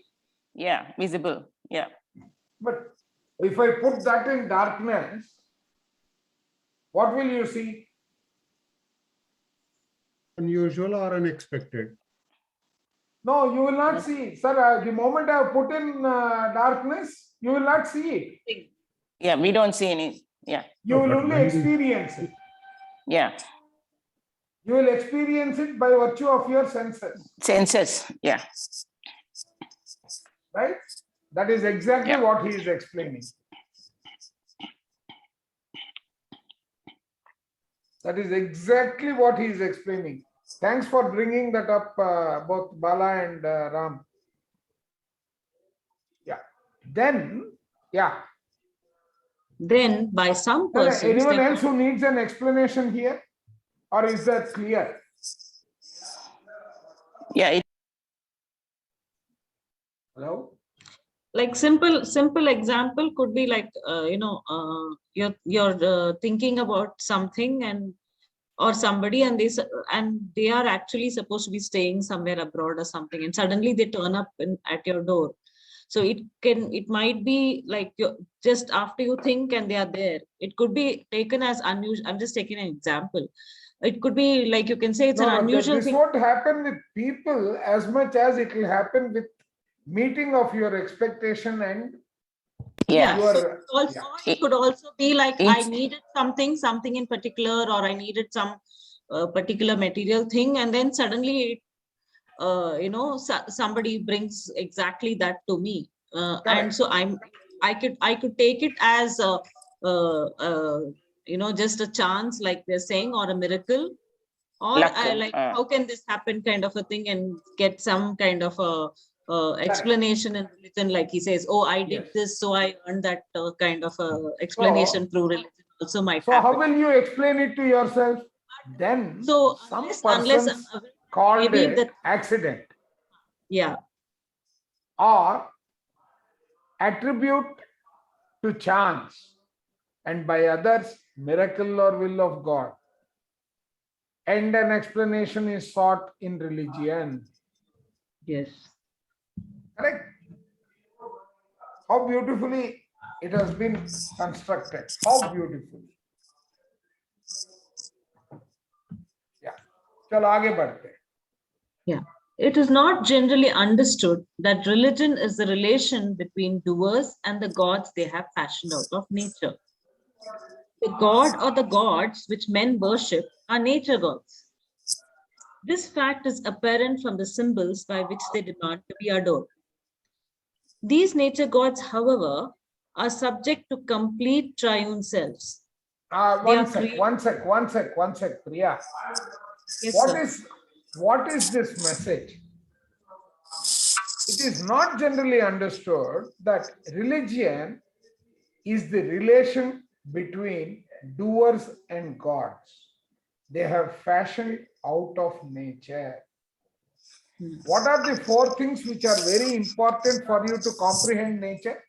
Yeah, visible. Yeah. But if I put that in darkness, what will you see? Unusual or unexpected? No, you will not see. Sir, the moment I put in darkness, you will not see it. Yeah, we don't see any. Yeah. You will only experience it. Yeah. You will experience it by virtue of your senses. Senses. Yeah. Right? That is exactly what he is explaining. That is exactly what he is explaining. Thanks for bringing that up, both Bala and Ram. Then by some persons. Anyone else who needs an explanation here? Or is that clear? Yeah, Hello? Like simple example could be like, you're thinking about something and or somebody, and they are actually supposed to be staying somewhere abroad or something, and suddenly they turn up at your door. So it might be like just after you think and they are there. It could be taken as unusual. I'm just taking an example. It could be like, you can say it's an unusual this thing. won't happen with people as much as it will happen with meeting of your expectation and yeah. your Also, yeah. it could also be like, I It's- needed something in particular, or I needed some particular material thing, and then suddenly somebody brings exactly that to me, and Correct. so I could take it as just a chance, like they're saying, or a miracle, or Luck, I like, how can this happen, kind of a thing, and get some kind of a explanation in religion, like he says, oh, I did Yes. this, so I earned that kind of explanation So, through religion also might so how happen. will you explain it to yourself? Then So some unless persons called maybe it that, accident yeah, or attribute to chance, and by others miracle or will of God, and an explanation is sought in religion. yes. Correct? How beautifully it has been constructed. How beautifully. Yeah. चलो आगे बढ़ते हैं. Yeah. It is not generally understood that religion is the relation between doers and the gods they have fashioned out of nature. The god or the gods which men worship are nature gods. This fact is apparent from the symbols by which they demand to be adored. These nature gods, however, are subject to complete triune selves. They are created. One sec, Priya. Yes, What sir. is this message? It is not generally understood that religion is the relation between doers and gods. They have fashioned out of nature. What are the four things which are very important for you to comprehend nature?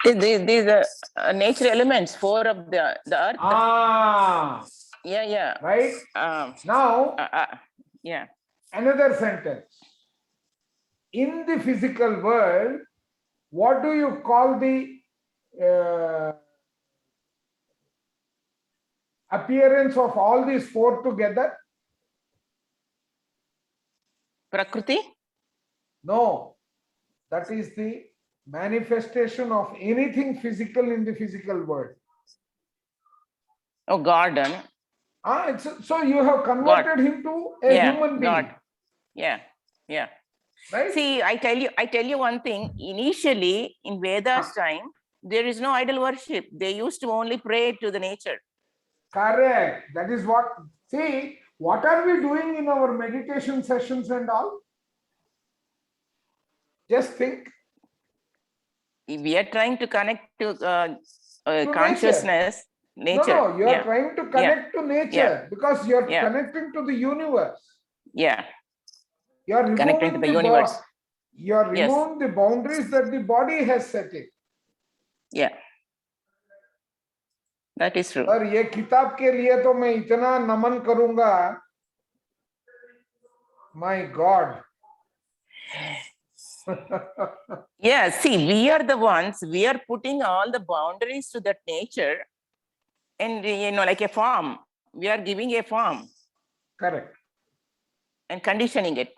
these are nature elements, four of the earth. Yeah. Right. Um, Now, yeah. another sentence. In the physical world, what do you call the appearance of all these four together? Prakriti? No, that is the manifestation of anything physical in the physical world. Oh, garden. So you have converted him to a human being. God. Yeah. Right? See, I tell you one thing. Initially, in Veda's time, there is no idol worship. They used to only pray to the nature. Correct. That is what. See, what are we doing in our meditation sessions and all? Just think. We are trying to connect to To consciousness, nature. No, you are trying to connect to nature because you are Yeah. connecting to the universe. Yeah. You are Connecting to removing the universe. You are Yes. removing the boundaries that the body has set it. Yeah. That is true. और ये किताब के लिए तो मैं इतना नमन करूंगा. My God. Yeah, see, we are the ones, we are putting all the boundaries to that nature, and like a form, we are giving a form. Correct. And conditioning it.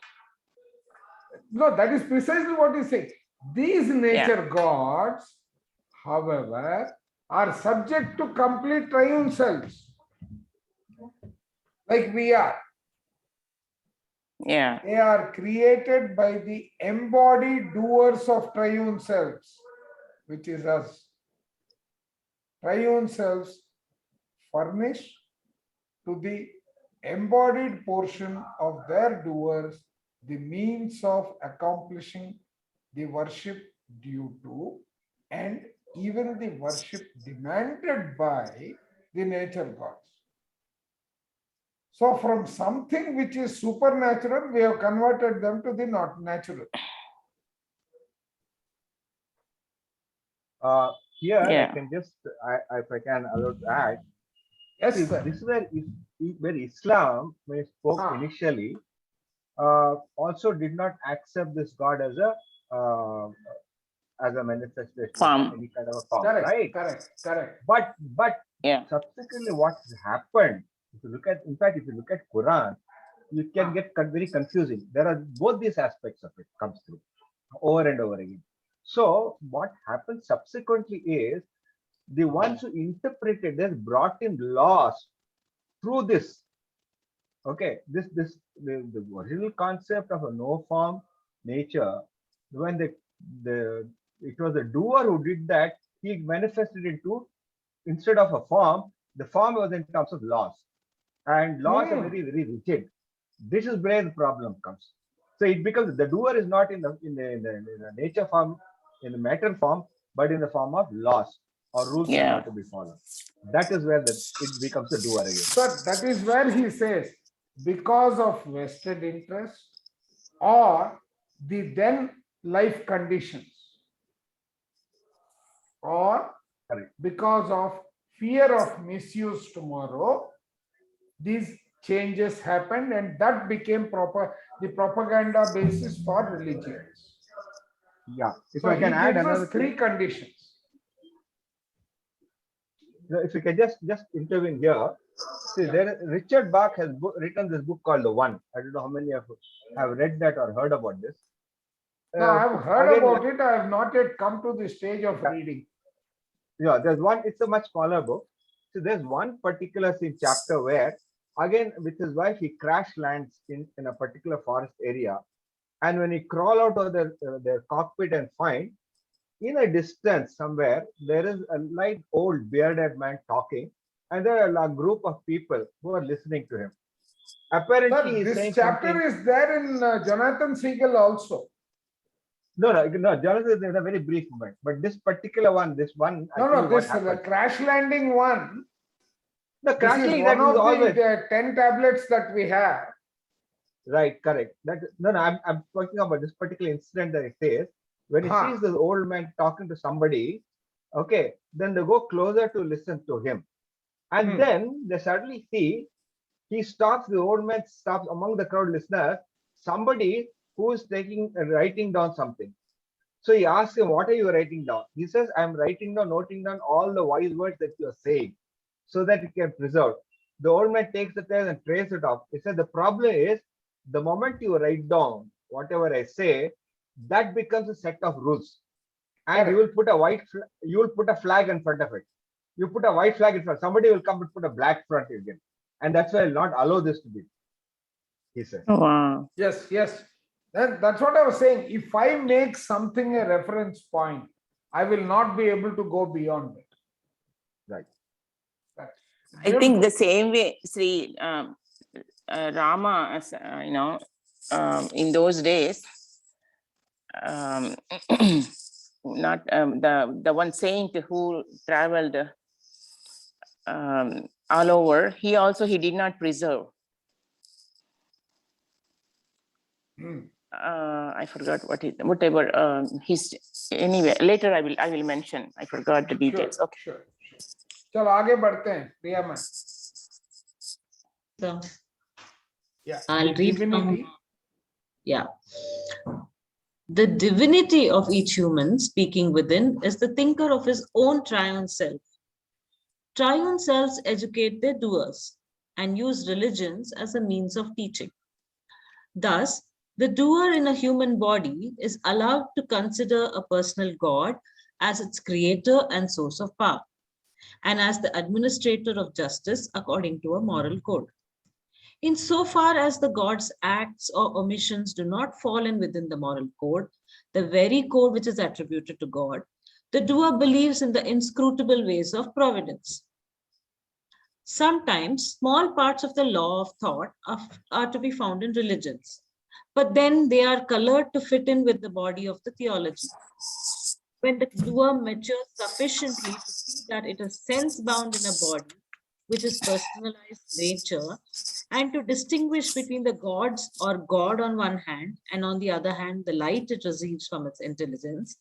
No, that is precisely what you say. These nature gods, however, are subject to complete triune selves. Like we are. Yeah. They are created by the embodied doers of triune selves, which is us. Triune selves furnish to the embodied portion of their doers the means of accomplishing the worship due to and even the worship demanded by the nature gods. So from something which is supernatural, we have converted them to the not natural. Here, I Yeah. can just, if I can allow to add, Yes, see, sir. this is where Islam, when it spoke Ah. initially, also did not accept this God as a manifestation, Form. any kind of a form, Correct, right? correct. But Yeah. subsequently, what has happened? If you look at, in fact, if you look at Quran, you can get very confusing. There are both these aspects of it comes through over and over again. So what happens subsequently is the ones who interpreted this brought in laws through this. Okay, the original concept of a no form nature, when it was the doer who did that, he manifested into, instead of a form, the form was in terms of laws, and laws are very rigid. This is where the problem comes. So it becomes the doer is not in the nature form, in the matter form, but in the form of laws or rules that Yeah. have to be followed. That is where it becomes the doer again. But that is where he says, because of vested interest or the then life conditions, or Correct. because of fear of misuse tomorrow, these changes happened, and that became the propaganda basis for religions. Yeah. If So I he can add gives another us three thing, conditions. if you can just intervene here. See, Richard Bach has written this book called The One. I don't know how many of you have read that or heard about this. No, I've heard Again, about it. I have not yet come to the stage of Yeah. reading. Yeah, there's one, it's a much smaller book. So there's one particular chapter where, again, with his wife, he crash lands in a particular forest area. And when he crawl out of their cockpit and find, in a distance somewhere, there is a light old bearded man talking, and there are a group of people who are listening to him. Apparently, Sir, he's this saying chapter something. is there in Jonathan Siegel also. No, Jonathan is in a very brief moment, but this particular one, I No, tell you what this the happened. crash landing one. The This crash is landing, one that is of always the 10 tablets that we have. right, correct. I'm talking about this particular incident that it says when he sees this old man talking to somebody. Okay, then they go closer to listen to him, and then they suddenly see he stops. The old man stops among the crowd listeners. Somebody who is writing down something. So he asks him, "What are you writing down?" He says, "I'm writing down, noting down all the wise words that you are saying, so that it can preserve." The old man takes the pen and traces it off. He said, "The problem is, the moment you write down whatever I say, that becomes a set of rules, and you will put a flag in front of it. You put a white flag in front. Somebody will come and put a black front again, and that's why I'll not allow this to be." He said. Wow. Yes. That's what I was saying. If I make something a reference point, I will not be able to go beyond it. Right. I think the same way, Sri Rama, as in those days, not the one saint who traveled all over, he did not preserve. I forgot whatever his, anyway, later I will mention. I forgot the details. Sure, Okay. sure. चलो आगे बढ़ते हैं, प्रिया ma'am. So Yeah. I'll read from, Divinity. yeah. The divinity of each human speaking within is the thinker of his own triune self. Triune selves educate their doers and use religions as a means of teaching. Thus, the doer in a human body is allowed to consider a personal God as its creator and source of power, and as the administrator of justice according to a moral code. Insofar as the God's acts or omissions do not fall in within the moral code, the very code which is attributed to God, the doer believes in the inscrutable ways of providence. Sometimes small parts of the law of thought are to be found in religions, but then they are colored to fit in with the body of the theology. When the doer matures sufficiently to see that it is sense-bound in a body, which is personalized nature, and to distinguish between the gods or God on one hand, and on the other hand, the light it receives from its intelligence,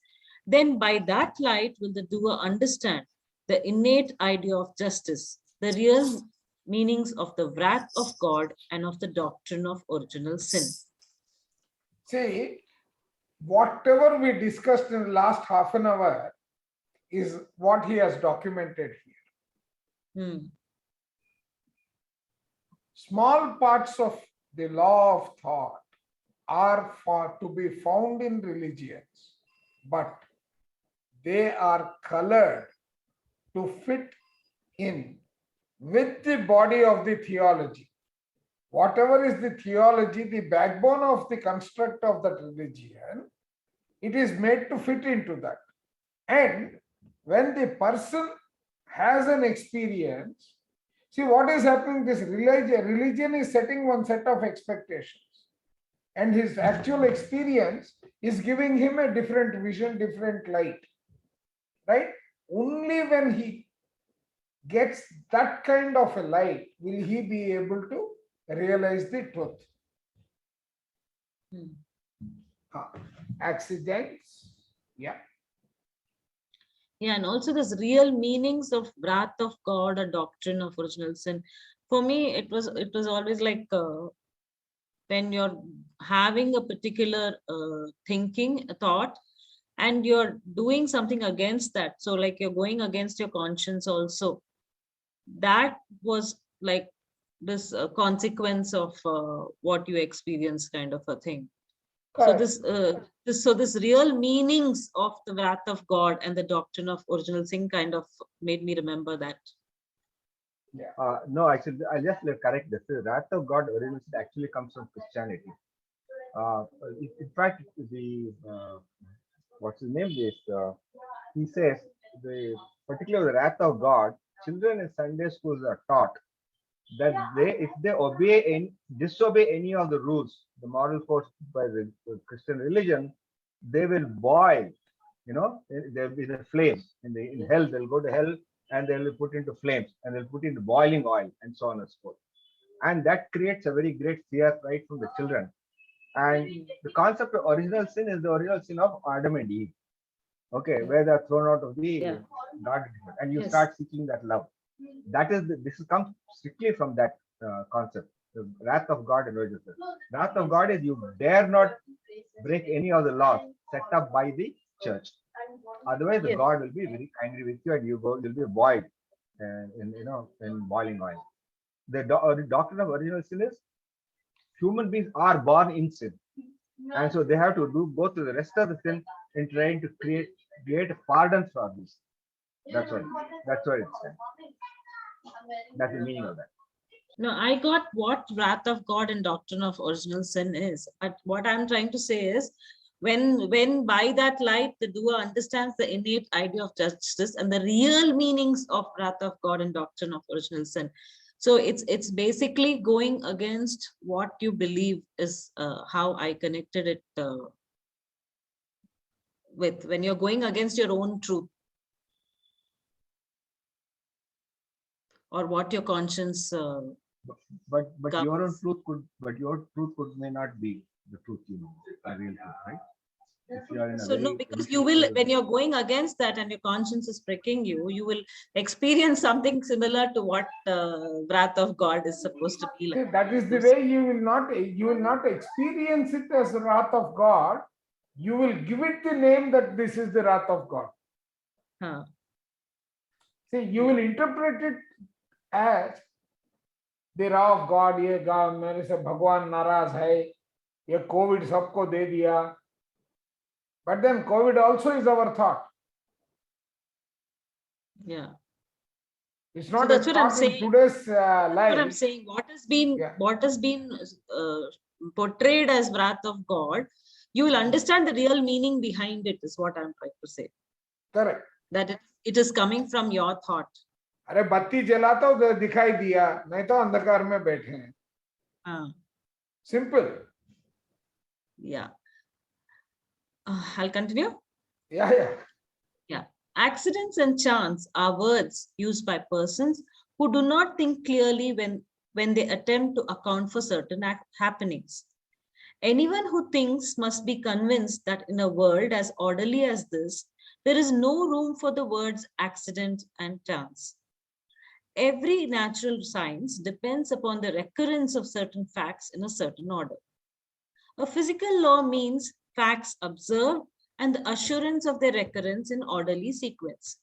then by that light will the doer understand the innate idea of justice, the real meanings of the wrath of God and of the doctrine of original sin. See, whatever we discussed in the last half an hour is what he has documented here. Hmm. Small parts of the law of thought are to be found in religions, but they are colored to fit in with the body of the theology. Whatever is the theology, the backbone of the construct of that religion, it is made to fit into that. And when the person has an experience, see what is happening, this religion is setting one set of expectations. And his actual experience is giving him a different vision, different light. Right? Only when he gets that kind of a light will he be able to realize the truth. Accidents. Yeah. Yeah, and also this real meanings of wrath of God or doctrine of original sin. For me, it was always like when you're having a particular thinking, a thought, and you're doing something against that. So like you're going against your conscience also. That was like this consequence of what you experience, kind of a thing. Correct. So this real meanings of the wrath of God and the doctrine of original sin kind of made me remember that. No, actually, I'll just correct this. The wrath of God originally actually comes from Christianity. In fact, the what's his name? He says particularly the wrath of God. Children in Sunday schools are taught that if they disobey any of the rules, the moral codes by the Christian religion, they will boil. There'll be the flames in hell. They'll go to hell and they'll be put into flames and they'll put into boiling oil and so on and so forth. And that creates a very great fear right from the children. And the concept of original sin is the original sin of Adam and Eve. Okay, where they're thrown out of the garden, and you start seeking that love. This comes strictly from that concept, the wrath of God and original sin. Wrath of God is you dare not break any of the laws set up by the church. Otherwise, the God will be very angry with you, and you'll be boiled in boiling oil. The doctrine of original sin is human beings are born in sin, and so they have to go through the rest of the sin in trying to create a pardon for this. That's what it's saying. That's the meaning of that. No, I got what wrath of God and doctrine of original sin is. But what I'm trying to say is, when by that light the doer understands the innate idea of justice and the real meanings of wrath of God and doctrine of original sin. So it's basically going against what you believe is how I connected it with when you're going against your own truth or what your conscience. But your own truth could may not be the truth, the real truth, right? If you are in So no, because you will, when you're going against that and your conscience is pricking you, you will experience something similar to what wrath of God is supposed to be like. See, that is the way you will not experience it as the wrath of God. You will give it the name that this is the wrath of God. Huh. See, you will interpret it as the wrath of God. ये God मेरे से भगवान नाराज है, ये COVID सबको दे दिया. But then COVID also is our thought. Yeah. It's not So that's a what I'm thought in saying. today's life. What I'm saying, what has been portrayed as wrath of God, you will understand the real meaning behind it, is what I'm trying to say. Correct. That it is coming from your thought. अरे बत्ती जलाता हो दिखाई दिया, नहीं तो अंधकार में बैठे हैं. Simple. Yeah. I'll continue. Yeah. Accidents and chance are words used by persons who do not think clearly when when they attempt to account for certain happenings. Anyone who thinks must be convinced that in a world as orderly as this, there is no room for the words accident and chance. Every natural science depends upon the recurrence of certain facts in a certain order. A physical law means facts observed and the assurance of their recurrence in orderly sequence.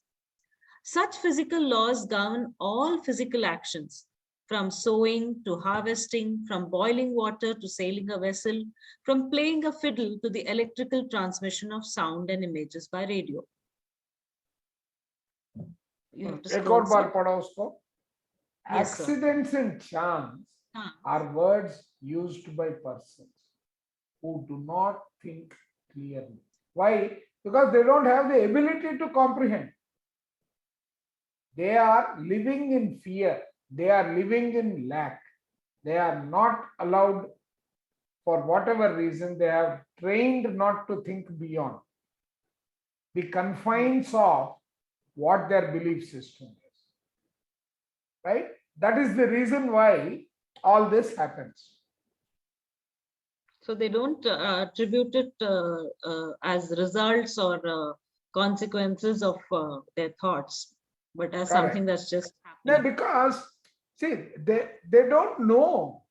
Such physical laws govern all physical actions, from sowing to harvesting, from boiling water to sailing a vessel, from playing a fiddle to the electrical transmission of sound and images by radio. You have to एक scroll, और बार sir. पढ़ो उसको. Yes, sir. Accidents and chance are words used by persons who do not think clearly. Why? Because they don't have the ability to comprehend. They are living in fear. They are living in lack. They are not allowed, for whatever reason, they have trained not to think beyond the confines of what their belief system is. Right? That is the reason why all this happens. So they don't attribute it as results or consequences of their thoughts, but as Correct. something that's just No, happening. because see, they don't know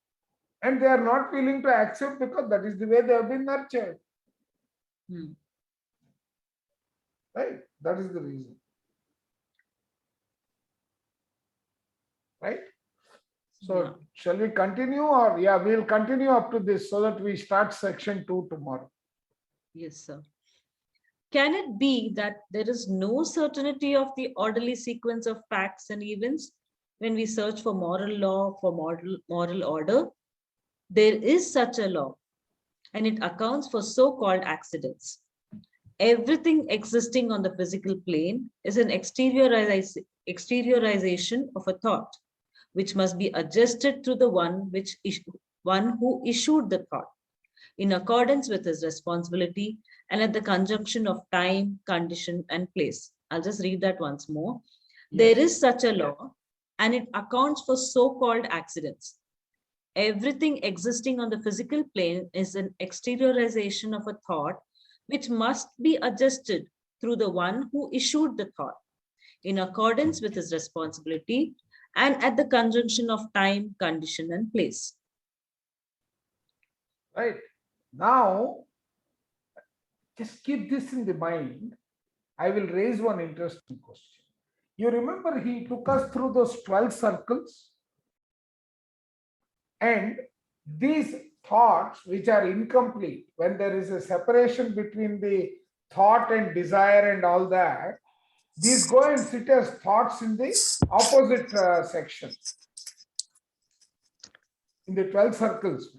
and they are not willing to accept because that is the way they have been nurtured. Right? That is the reason. Right? So Yeah. shall we continue, or yeah, we'll continue up to this so that we start section 2 tomorrow. Yes, sir. Can it be that there is no certainty of the orderly sequence of facts and events when we search for moral law, for moral order? There is such a law, and it accounts for so-called accidents. Everything existing on the physical plane is an exteriorization of a thought, which must be adjusted to the one who issued the thought, in accordance with his responsibility and at the conjunction of time, condition, and place. I'll just read that once more. There is such a law, and it accounts for so-called accidents. Everything existing on the physical plane is an exteriorization of a thought, which must be adjusted through the one who issued the thought, in accordance with his responsibility and at the conjunction of time, condition, and place. Right? Now, just keep this in the mind. I will raise one interesting question. You remember he took us through those 12 circles? And these thoughts, which are incomplete, when there is a separation between the thought and desire and all that, these go and sit as thoughts in the opposite section, in the 12 circles.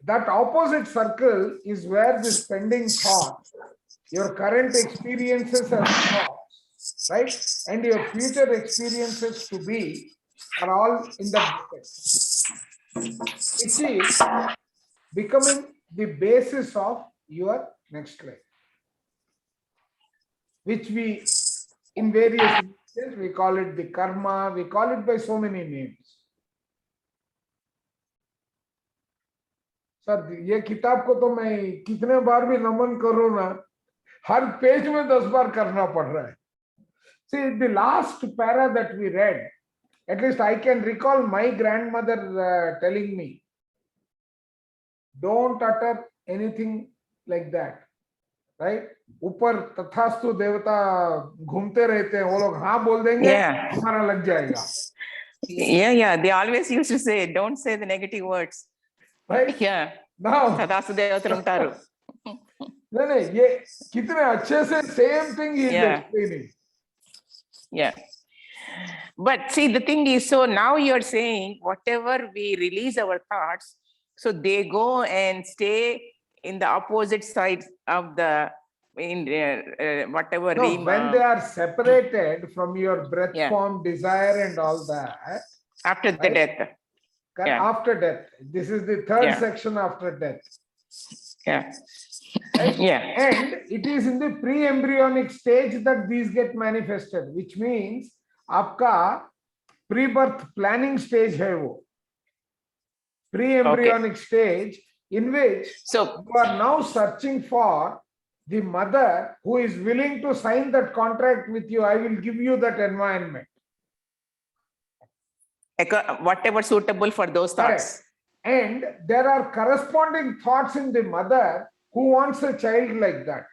That opposite circle is where this pending thought, your current experiences as thoughts, right, and your future experiences to be, are all in that bucket, which is becoming the basis of your next life, which we, in various instances, we call it the karma, we call it by so many names. Sir ये किताब को तो मैं कितने बार भी नमन करूं ना, हर page में 10 बार करना पड़ रहा है. See, the last para that we read, at least I can recall my grandmother telling me, don't utter anything like that, right? ऊपर तथास्तु देवता घूमते रहते हैं, वो लोग हाँ बोल देंगे, हमारा लग जाएगा. Yeah, they always used to say, don't say the negative words. Right? Yeah. Now, तथास्तु देवता ఉంటారు. नहीं, ये कितने अच्छे से same thing he is explaining. Yeah. But see, the thing is, so now you're saying whatever we release our thoughts, so they go and stay in the opposite sides of the, whatever. No, when they are separated from your breath form, desire and all that. After the death. After death. This is the third section after death. Yeah. Right? Yeah. And it is in the pre-embryonic stage that these get manifested, which means आपका pre-birth planning stage है वो. pre-embryonic stage, in which So, you are now searching for the mother who is willing to sign that contract with you. I will give you that environment. whatever suitable for those Correct. thoughts. And there are corresponding thoughts in the mother who wants a child like that.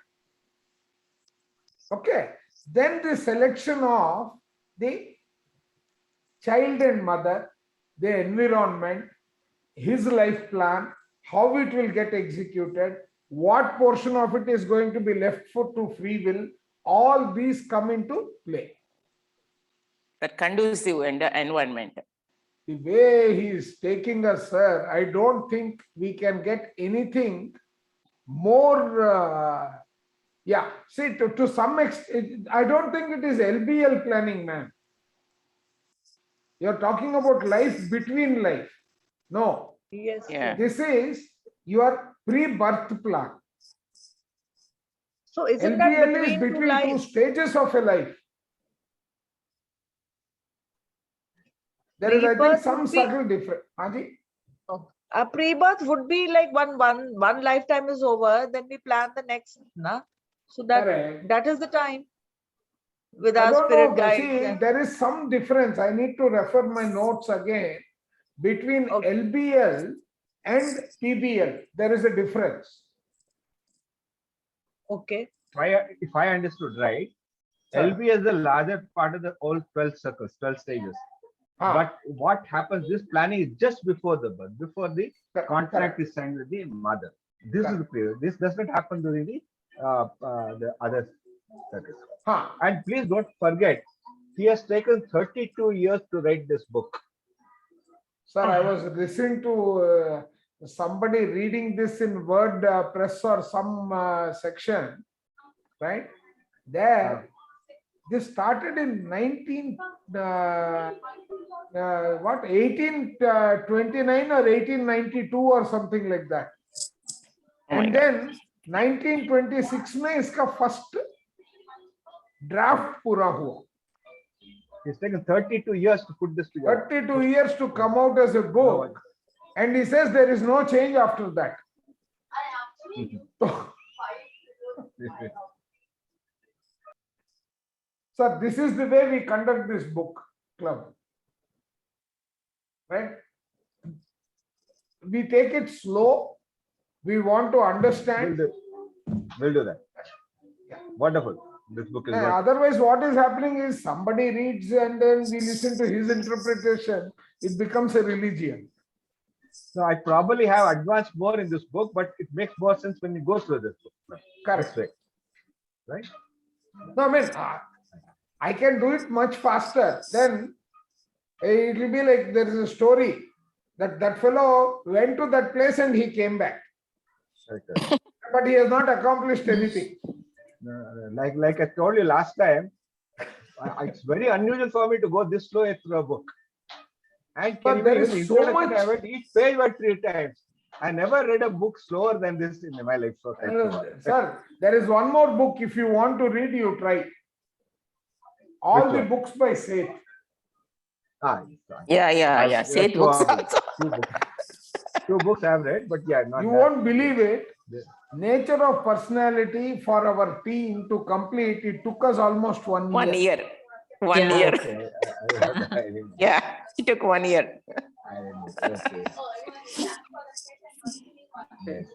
Okay. Then the selection of the child and mother, the environment, his life plan, how it will get executed, what portion of it is going to be left to free will, all these come into play. That conducive environment. The way he is taking us, sir, I don't think we can get anything more. Yeah, see, to some extent, I don't think it is LBL planning, man. You're talking about life between life. No, Yes. Yeah. this is your pre-birth plan. So isn't that LBL is between two between two lives? stages of a life. There is, I think, Pre-birth some would be- subtle difference. Haji? A pre-birth would be like one lifetime is over, then we plan the next, na? So Correct. that is the time with I our don't spirit know. guides. See, and- there is some difference. I need to refer my notes again. Between Okay. LBL and PBL, there is a difference. Okay. If I understood right, Sir. LB is the larger part of the all 12 circles, 12 stages. Ah, But what happens, this planning is just before the birth, before the correct, contract correct. is signed with the mother. This is the period. This does not happen during the other circles. Ah, And please don't forget, he has taken 32 years to write this book. sir, I was listening to somebody reading this in Word Press or some section, right? There, this started in 1829 or 1892 or something like that. Oh my And God. then 1926 में इसका first draft पूरा हुआ. It's taken 32 years to put this together. 32 years to come out as a book, and he says there is no change after that. So this is the way we conduct this book club, right? We take it slow. We want to understand. We'll do that. Wonderful. This book is And what otherwise, what is happening is somebody reads and then we listen to his interpretation. It becomes a religion. So I probably have advanced more in this book, but it makes more sense when you go through this book. Correct. This way. Right? No, I mean, I can do it much faster. Then it will be like there is a story that that fellow went to that place and he came back, Okay. but he has not accomplished anything. Like I told you last time, it's very unusual for me to go this slow through a book. And But there is so much. I read each page by 3 times. I never read a book slower than this in my life. So thank you. Sir, there is one more book. If you want to read, you try. All Which the one? books by Seth. Yeah. Say two books of them. also. Two books I've read, but yeah, not You that. won't believe it. Yeah. Nature of Personality for our team to complete, it took us almost 1 year. 1 year. 1 Yeah. year. Okay. I didn't- Yeah, it took 1 year. I didn't- okay. Yes.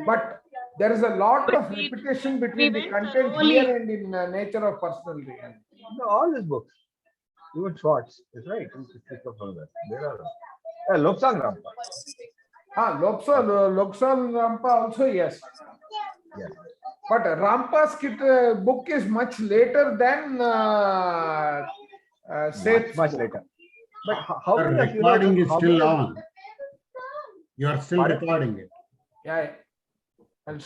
But there is a lot But of we- repetition between the went content thoroughly. here and in Nature of Personal Reality. No, all these books, even Schwartz, is right. There are Lobsang Rampa. Loksal Rampa also, yes. Yeah. But Rampa's book is much later than Seth's Much book. later. But how The many of you know recording is how still many- on. You are still Pardon? recording it. Yeah,